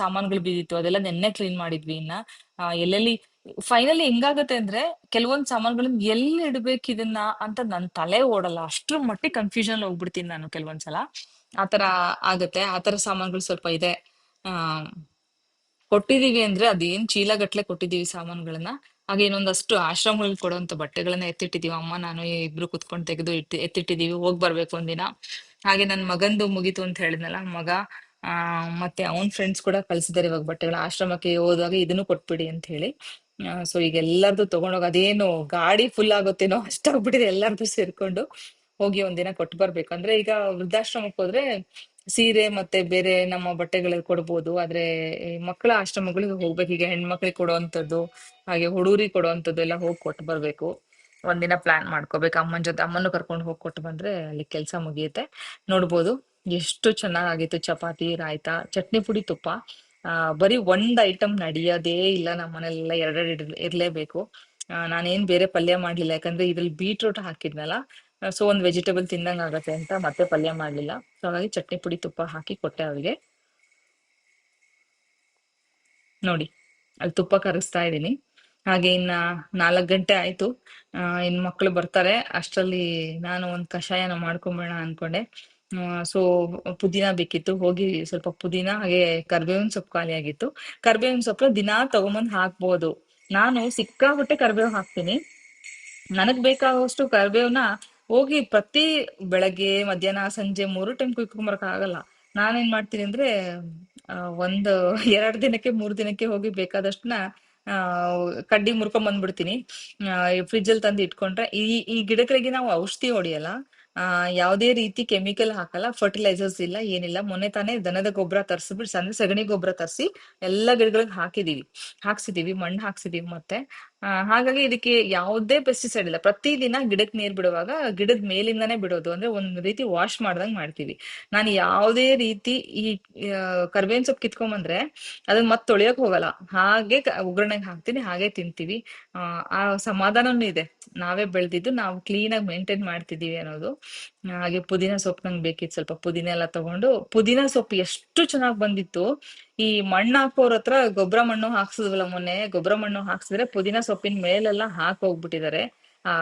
ಸಾಮಾನುಗಳು ಬಿದ್ದಿತ್ತು, ಅದೆಲ್ಲ ನೆನ್ನೆ ಕ್ಲೀನ್ ಮಾಡಿದ್ವಿ. ಇನ್ನ ಎಲ್ಲೆಲ್ಲಿ ಫೈನಲಿ ಹೆಂಗಾಗತ್ತೆ ಅಂದ್ರೆ, ಕೆಲವೊಂದ್ ಸಾಮಾನುಗಳನ್ನ ಎಲ್ಲಿ ಇಡ್ಬೇಕು ಇದನ್ನ ಅಂತ ನನ್ ತಲೆ ಓಡಲ್ಲ, ಅಷ್ಟ್ರ ಮಟ್ಟಿಗೆ ಕನ್ಫ್ಯೂಷನ್ ಹೋಗ್ಬಿಡ್ತೀನಿ ನಾನು ಕೆಲವೊಂದ್ಸಲ. ಆತರ ಆಗತ್ತೆ. ಆತರ ಸಾಮಾನುಗಳು ಸ್ವಲ್ಪ ಇದೆ. ಆ ಕೊಟ್ಟಿದೀವಿ ಅಂದ್ರೆ ಅದೇನ್ ಚೀಲ ಗಟ್ಲೆ ಕೊಟ್ಟಿದೀವಿ ಸಾಮಾನುಗಳನ್ನ. ಹಾಗೆ ಇನ್ನೊಂದಷ್ಟು ಆಶ್ರಮಗಳಿಗೆ ಕೊಡುವಂತ ಬಟ್ಟೆಗಳನ್ನ ಎತ್ತಿಟ್ಟಿದೀವಿ, ಅಮ್ಮ ನಾನು ಇಬ್ರು ಕುತ್ಕೊಂಡು ತೆಗೆದು ಎತ್ತಿಟ್ಟಿದೀವಿ, ಹೋಗ್ ಬರ್ಬೇಕು ಒಂದಿನ. ಹಾಗೆ ನನ್ ಮಗಂದು ಮುಗೀತು ಅಂತ ಹೇಳಿದ್ನಲ್ಲ, ಮಗ ಆ ಮತ್ತೆ ಅವನ್ ಫ್ರೆಂಡ್ಸ್ ಕೂಡ ಕಳ್ಸಿದಾರೆ ಇವಾಗ ಬಟ್ಟೆಗಳ. ಆಶ್ರಮಕ್ಕೆ ಹೋದಾಗ ಇದನ್ನು ಕೊಟ್ಬಿಡಿ ಅಂತ ಹೇಳಿ. ಸೊ ಈಗ ಎಲ್ಲಾರ್ದು ತಗೊಂಡೋಗ, ಅದೇನು ಗಾಡಿ ಫುಲ್ ಆಗುತ್ತೇನೋ ಅಷ್ಟಾಗ್ಬಿಟ್ಟಿದೆ, ಎಲ್ಲಾರ್ದು ಸೇರ್ಕೊಂಡು ಹೋಗಿ ಒಂದಿನ ಕೊಟ್ಟು ಬರ್ಬೇಕು. ಅಂದ್ರೆ ಈಗ ವೃದ್ಧಾಶ್ರಮಕ್ಕೆ ಹೋದ್ರೆ ಸೀರೆ ಮತ್ತೆ ಬೇರೆ ನಮ್ಮ ಬಟ್ಟೆಗಳು ಕೊಡ್ಬೋದು, ಆದ್ರೆ ಈ ಮಕ್ಕಳ ಆಶ್ರಮಗಳಿಗೆ ಹೋಗ್ಬೇಕು. ಈಗ ಹೆಣ್ಮಕ್ಳಿಗೆ ಕೊಡುವಂತದ್ದು, ಹಾಗೆ ಹುಡುಗರಿಗೆ ಕೊಡುವಂತದ್ದು ಎಲ್ಲ ಹೋಗಿ ಕೊಟ್ಟು ಬರ್ಬೇಕು. ಒಂದಿನ ಪ್ಲಾನ್ ಮಾಡ್ಕೋಬೇಕು, ಅಮ್ಮನ ಜೊತೆ. ಅಮ್ಮನ್ನು ಕರ್ಕೊಂಡು ಹೋಗಿ ಕೊಟ್ಟು ಬಂದ್ರೆ ಅಲ್ಲಿ ಕೆಲ್ಸ ಮುಗಿಯುತ್ತೆ. ನೋಡ್ಬೋದು ಎಷ್ಟು ಚೆನ್ನಾಗಿತ್ತು. ಚಪಾತಿ, ರಾಯ್ತ, ಚಟ್ನಿ ಪುಡಿ, ತುಪ್ಪ. ಬರೀ ಒಂದ್ ಐಟಮ್ ನಡಿಯೋದೇ ಇಲ್ಲ ನಮ್ಮ ಮನೇಲೆಲ್ಲ, ಎರಡೆರಡು ಇರ್ಲೇಬೇಕು. ನಾನೇನ್ ಬೇರೆ ಪಲ್ಯ ಮಾಡ್ಲಿಲ್ಲ, ಯಾಕಂದ್ರೆ ಇದ್ರಲ್ಲಿ ಬೀಟ್ರೂಟ್ ಹಾಕಿದ್ನಲ್ಲ, ಸೊ ಒಂದ್ ವೆಜಿಟೇಬಲ್ ತಿಂದಂಗ್ ಆಗತ್ತೆ ಅಂತ ಮತ್ತೆ ಪಲ್ಯ ಮಾಡ್ಲಿಲ್ಲ. ಸೊ ಹಾಗಾಗಿ ಚಟ್ನಿ ಪುಡಿ, ತುಪ್ಪ ಹಾಕಿ ಕೊಟ್ಟೆ ಅವ್ರಿಗೆ. ನೋಡಿ, ಅಲ್ಲಿ ತುಪ್ಪ ಕರಗಿಸ್ತಾ ಇದ್ದೀನಿ. ಹಾಗೆ ಇನ್ನ 4 ಗಂಟೆ ಆಯ್ತು. ಇನ್ ಮಕ್ಳು ಬರ್ತಾರೆ ಅಷ್ಟ್ರಲ್ಲಿ ನಾನು ಒಂದ್ ಕಷಾಯನ ಮಾಡ್ಕೊಂಬೇಡ ಅನ್ಕೊಂಡೆ. ಸೊ ಪುದೀನ ಬೇಕಿತ್ತು, ಹೋಗಿ ಸ್ವಲ್ಪ ಪುದೀನ ಹಾಗೆ ಕರ್ಬೇವಿನ ಸೊಪ್ಪು ಖಾಲಿ ಆಗಿತ್ತು. ಕರ್ಬೇವಿನ ಸೊಪ್ಪು ದಿನಾ ತಗೊಂಬಂದ್ ಹಾಕ್ಬೋದು. ನಾನು ಸಿಕ್ಕಾಪಟ್ಟೆ ಕರ್ಬೇವು ಹಾಕ್ತೀನಿ. ನನಗ್ ಬೇಕಾಗುವಷ್ಟು ಕರ್ಬೇವ್ನ ಹೋಗಿ ಪ್ರತಿ ಬೆಳಗ್ಗೆ, ಮಧ್ಯಾಹ್ನ, ಸಂಜೆ 3 ಟೈಮ್ ಕುಯ್ಕೊಂಬರಕ್ ಆಗಲ್ಲ. ನಾನೇನ್ ಮಾಡ್ತೀನಿ ಅಂದ್ರೆ, ಆ, ಒಂದು 2 ದಿನಕ್ಕೆ 3 ದಿನಕ್ಕೆ ಹೋಗಿ ಬೇಕಾದಷ್ಟನ್ನ ಆ ಕಡ್ಡಿ ಮುರ್ಕೊಂಡ್ ಬಂದ್ಬಿಡ್ತೀನಿ. ಫ್ರಿಜ್ ಅಲ್ಲಿ ತಂದು ಇಟ್ಕೊಂಡ್ರೆ ಈ ಗಿಡಗಳಿಗೆ ನಾವು ಔಷಧಿ ಹೊಡಿಯಲ್ಲ, ಯಾವ್ದೇ ರೀತಿ ಕೆಮಿಕಲ್ ಹಾಕಲ್ಲ, ಫರ್ಟಿಲೈಸರ್ಸ್ ಇಲ್ಲ, ಏನಿಲ್ಲ. ಮೊನ್ನೆ ತಾನೇ ದನದ ಗೊಬ್ಬರ ತರ್ಸ್ಬಿಟ್ಟು, ಅಂದ್ರೆ ಸಗಣಿ ಗೊಬ್ಬರ ತರಿಸಿ ಎಲ್ಲಾ ಗಿಡಗಳಿಗೆ ಹಾಕ್ಸಿದೀವಿ, ಮಣ್ಣು ಹಾಕ್ಸಿದೀವಿ ಮತ್ತೆ. ಹಾಗಾಗಿ ಇದಕ್ಕೆ ಯಾವುದೇ ಪೆಸ್ಟಿಸೈಡ್ ಇಲ್ಲ. ಪ್ರತಿದಿನ ಗಿಡಕ್ ನೀರ್ ಬಿಡುವಾಗ ಗಿಡದ ಮೇಲಿಂದಾನೇ ಬಿಡೋದು, ಅಂದ್ರೆ ಒಂದ್ ರೀತಿ ವಾಶ್ ಮಾಡ್ದಂಗ್ ಮಾಡ್ತೀವಿ. ನಾನು ಯಾವುದೇ ರೀತಿ ಈ ಕರ್ಬೇವಿನ ಸೊಪ್ಪು ಕಿತ್ಕೊಂಬಂದ್ರೆ ಅದನ್ನ ಮತ್ತೆ ತೊಳೆಯಕ್ ಹೋಗಲ್ಲ, ಹಾಗೆ ಒಗ್ಗರಣೆಗೆ ಹಾಕ್ತೀನಿ, ಹಾಗೆ ತಿಂತೀವಿ. ಆ ಸಮಾಧಾನನೂ ಇದೆ, ನಾವೇ ಬೆಳೆದಿದ್ದು, ನಾವು ಕ್ಲೀನ್ ಆಗಿ ಮೇಂಟೈನ್ ಮಾಡ್ತಿದೀವಿ ಅನ್ನೋದು. ಹಾಗೆ ಪುದೀನ ಸೊಪ್ಪು ನಂಗೆ ಬೇಕಿತ್ತು, ಸ್ವಲ್ಪ ಪುದೀನ ಎಲ್ಲ ತಗೊಂಡು. ಪುದೀನ ಸೊಪ್ಪು ಎಷ್ಟು ಚೆನ್ನಾಗ್ ಬಂದಿತ್ತು. ಈ ಮಣ್ಣು ಹಾಕೋರ್ ಹತ್ರ ಗೊಬ್ಬರ ಮಣ್ಣು ಹಾಕ್ಸಿದ್ವಲ್ಲ ಮೊನ್ನೆ, ಗೊಬ್ಬರ ಮಣ್ಣು ಹಾಕ್ಸಿದ್ರೆ ಪುದೀನ ಸೊಪ್ಪಿನ ಮೇಲೆಲ್ಲ ಹಾಕ್ ಹೋಗ್ಬಿಟ್ಟಿದ್ದಾರೆ.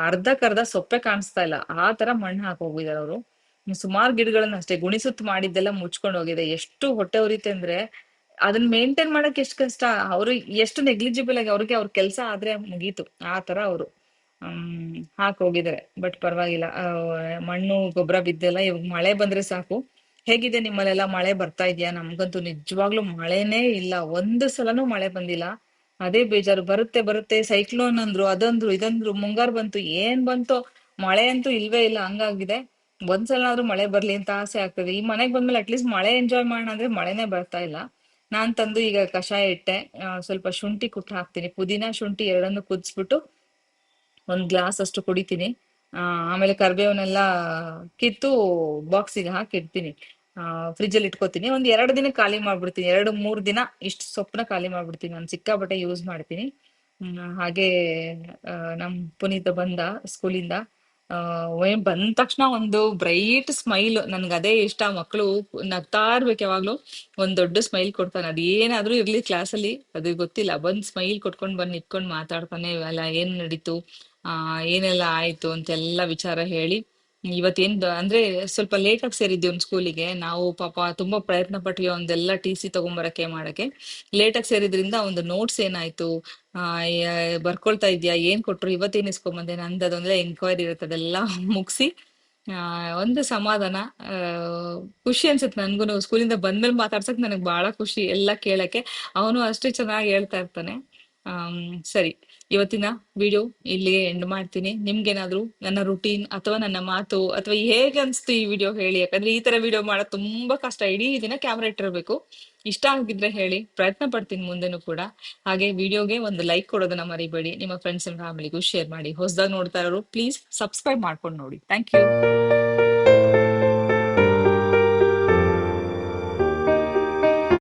ಅರ್ಧಕ್ಕರ್ಧ ಸೊಪ್ಪೆ ಕಾಣಿಸ್ತಾ ಇಲ್ಲ, ಆ ತರ ಮಣ್ಣು ಹಾಕ್ ಹೋಗಿದಾರೆ ಅವರು. ಸುಮಾರು ಗಿಡಗಳನ್ನ ಅಷ್ಟೇ ಗುಣಿಸುತ್ತ ಮಾಡಿದ್ದೆಲ್ಲ ಮುಚ್ಕೊಂಡು ಹೋಗಿದೆ. ಎಷ್ಟು ಹೊಟ್ಟೆ ಉರಿತೆ ಅಂದ್ರೆ, ಅದನ್ನ ಮೇಂಟೈನ್ ಮಾಡಕ್ ಎಷ್ಟ್ ಕಷ್ಟ. ಅವ್ರು ಎಷ್ಟು ನೆಗ್ಲಿಜಿಬಲ್ ಆಗಿ, ಅವ್ರ ಕೆಲ್ಸ ಆದ್ರೆ ಮುಗೀತು, ಆ ತರ ಅವರು ಹಾಕ್ ಹೋಗಿದ್ದಾರೆ. ಬಟ್ ಪರವಾಗಿಲ್ಲ, ಮಣ್ಣು ಗೊಬ್ಬರ ಬಿದ್ದೆಲ್ಲ. ಇವಾಗ ಮಳೆ ಬಂದ್ರೆ ಸಾಕು. ಹೇಗಿದೆ ನಿಮ್ಮಲ್ಲೆಲ್ಲ, ಮಳೆ ಬರ್ತಾ ಇದೆಯಾ? ನಮ್ಗಂತೂ ನಿಜವಾಗ್ಲೂ ಮಳೆನೇ ಇಲ್ಲ, ಒಂದು ಸಲನೂ ಮಳೆ ಬಂದಿಲ್ಲ. ಅದೇ ಬೇಜಾರು. ಬರುತ್ತೆ ಬರುತ್ತೆ ಸೈಕ್ಲೋನ್ ಅಂದ್ರು, ಅದಂದ್ರು ಇದಂದ್ರು, ಮುಂಗಾರು ಬಂತು, ಏನ್ ಬಂತೋ ಮಳೆ ಅಂತೂ ಇಲ್ವೇ ಇಲ್ಲ, ಹಂಗಾಗಿದೆ. ಒಂದ್ಸಲನಾದ್ರೂ ಮಳೆ ಬರ್ಲಿ ಅಂತ ಆಸೆ ಆಗ್ತದೆ. ಈ ಮನೆಗ್ ಬಂದ್ಮೇಲೆ ಅಟ್ಲೀಸ್ಟ್ ಮಳೆ ಎಂಜಾಯ್ ಮಾಡೋಣ ಅಂದ್ರೆ ಮಳೆನೇ ಬರ್ತಾ ಇಲ್ಲ. ನಾನ್ ತಂದು ಈಗ ಕಷಾಯ ಇಟ್ಟೆ. ಸ್ವಲ್ಪ ಶುಂಠಿ ಕುಟ್ಟು ಹಾಕ್ತೀನಿ, ಪುದೀನ ಶುಂಠಿ ಎರಡನ್ನು ಕುದಿಸ್ಬಿಟ್ಟು ಒಂದ್ ಗ್ಲಾಸ್ ಅಷ್ಟು ಕುಡಿತೀನಿ. ಆಮೇಲೆ ಕರ್ಬೇವನ್ನೆಲ್ಲ ಕಿತ್ತು ಬಾಕ್ಸಿಗೆ ಹಾಕಿ ಇಡ್ತೀನಿ. ಫ್ರಿಜ್ ಅಲ್ಲಿ ಇಟ್ಕೋತೀನಿ. ಒಂದ್ 2 ದಿನ ಖಾಲಿ ಮಾಡ್ಬಿಡ್ತೀನಿ, 2-3 ದಿನ ಇಷ್ಟು ಸೊಪ್ಪನ್ನ ಖಾಲಿ ಮಾಡ್ಬಿಡ್ತೀನಿ. ನಾನು ಸಿಕ್ಕಾಪಟ್ಟೆ ಯೂಸ್ ಮಾಡ್ತೀನಿ. ಹಾಗೆ ನಮ್ ಪುನೀತ ಬಂದ ಸ್ಕೂಲಿಂದ. ಬಂದ ತಕ್ಷಣ ಒಂದು ಬ್ರೈಟ್ ಸ್ಮೈಲ್, ನನ್ಗೆ ಅದೇ ಇಷ್ಟ. ಮಕ್ಕಳು ನಗ್ತಾ ಇರ್ಬೇಕು ಯಾವಾಗ್ಲೂ. ಒಂದ್ ದೊಡ್ಡ ಸ್ಮೈಲ್ ಕೊಡ್ತಾನೆ, ಅದೇನಾದ್ರೂ ಇರ್ಲಿ ಕ್ಲಾಸಲ್ಲಿ, ಅದು ಗೊತ್ತಿಲ್ಲ, ಬಂದ್ ಸ್ಮೈಲ್ ಕೊಟ್ಕೊಂಡ್ ಬಂದ್ ನಿತ್ಕೊಂಡ್ ಮಾತಾಡ್ತಾನೆ. ಅಲ್ಲ ಏನ್ ನಡೀತು, ಏನೆಲ್ಲ ಆಯ್ತು ಅಂತೆಲ್ಲ ವಿಚಾರ ಹೇಳಿ. ಇವತ್ತೇನ್ ಅಂದ್ರೆ ಸ್ವಲ್ಪ ಲೇಟ್ ಆಗಿ ಸೇರಿದ್ವಿ ಒಂದ್ ಸ್ಕೂಲಿಗೆ ನಾವು. ಪಾಪ ತುಂಬಾ ಪ್ರಯತ್ನ ಪಟ್ವಿ ಒಂದೆಲ್ಲ ಟಿ ಸಿ ತಗೊಂಬರಕ್ಕೆ ಮಾಡಕ್ಕೆ. ಲೇಟ್ ಆಗಿ ಸೇರಿದ್ರಿಂದ ಒಂದು ನೋಟ್ಸ್ ಏನಾಯ್ತು, ಬರ್ಕೊಳ್ತಾ ಇದ್ಯಾ, ಏನ್ ಕೊಟ್ರು, ಇವತ್ತೇನ್ ಇಸ್ಕೊಂಬಂದೆ, ನಂದು ಅದೊಂದ್ರೆ ಎಂಕ್ವೈರಿ ಇರುತ್ತೆ, ಅದೆಲ್ಲ ಮುಗಿಸಿ ಒಂದು ಸಮಾಧಾನ. ಆ ಖುಷಿ ಅನ್ಸುತ್ತೆ ನನ್ಗೂನು. ಸ್ಕೂಲಿಂದ ಬಂದ್ಮೇಲೆ ಮಾತಾಡ್ಸಕ್ ನನಗ್ ಬಹಳ ಖುಷಿ ಎಲ್ಲ ಕೇಳಕ್ಕೆ. ಅವನು ಅಷ್ಟೇ ಚೆನ್ನಾಗಿ ಹೇಳ್ತಾ ಇರ್ತಾನೆ. ಆಮ್, ಸರಿ, ಇವತ್ತಿನ ವಿಡಿಯೋ ಇಲ್ಲಿಗೆ ಎಂಡ್ ಮಾಡ್ತೀನಿ. ನಿಮ್ಗೇನಾದ್ರೂ ನನ್ನ ರುಟೀನ್ ಅಥವಾ ನನ್ನ ಮಾತು ಅಥವಾ ಹೇಗೆ ಅನ್ಸ್ತು ಈ ವಿಡಿಯೋ ಹೇಳಿ. ಯಾಕಂದ್ರೆ ಈ ತರ ವಿಡಿಯೋ ಮಾಡೋದು ತುಂಬಾ ಕಷ್ಟ, ಇಡೀ ದಿನ ಕ್ಯಾಮ್ರಾ ಇಟ್ಟಿರ್ಬೇಕು. ಇಷ್ಟ ಆಗಿದ್ರೆ ಹೇಳಿ, ಪ್ರಯತ್ನ ಪಡ್ತೀನಿ ಮುಂದೆನೂ ಕೂಡ. ಹಾಗೆ ವಿಡಿಯೋಗೆ ಒಂದು ಲೈಕ್ ಕೊಡೋದನ್ನ ಮರಿಬೇಡಿ. ನಿಮ್ಮ ಫ್ರೆಂಡ್ಸ್ ಅಂಡ್ ಫ್ಯಾಮಿಲಿಗೂ ಶೇರ್ ಮಾಡಿ. ಹೊಸದಾಗಿ ನೋಡ್ತಾ ಇರೋರು ಪ್ಲೀಸ್ ಸಬ್ಸ್ಕ್ರೈಬ್ ಮಾಡ್ಕೊಂಡು ನೋಡಿ. Thank you.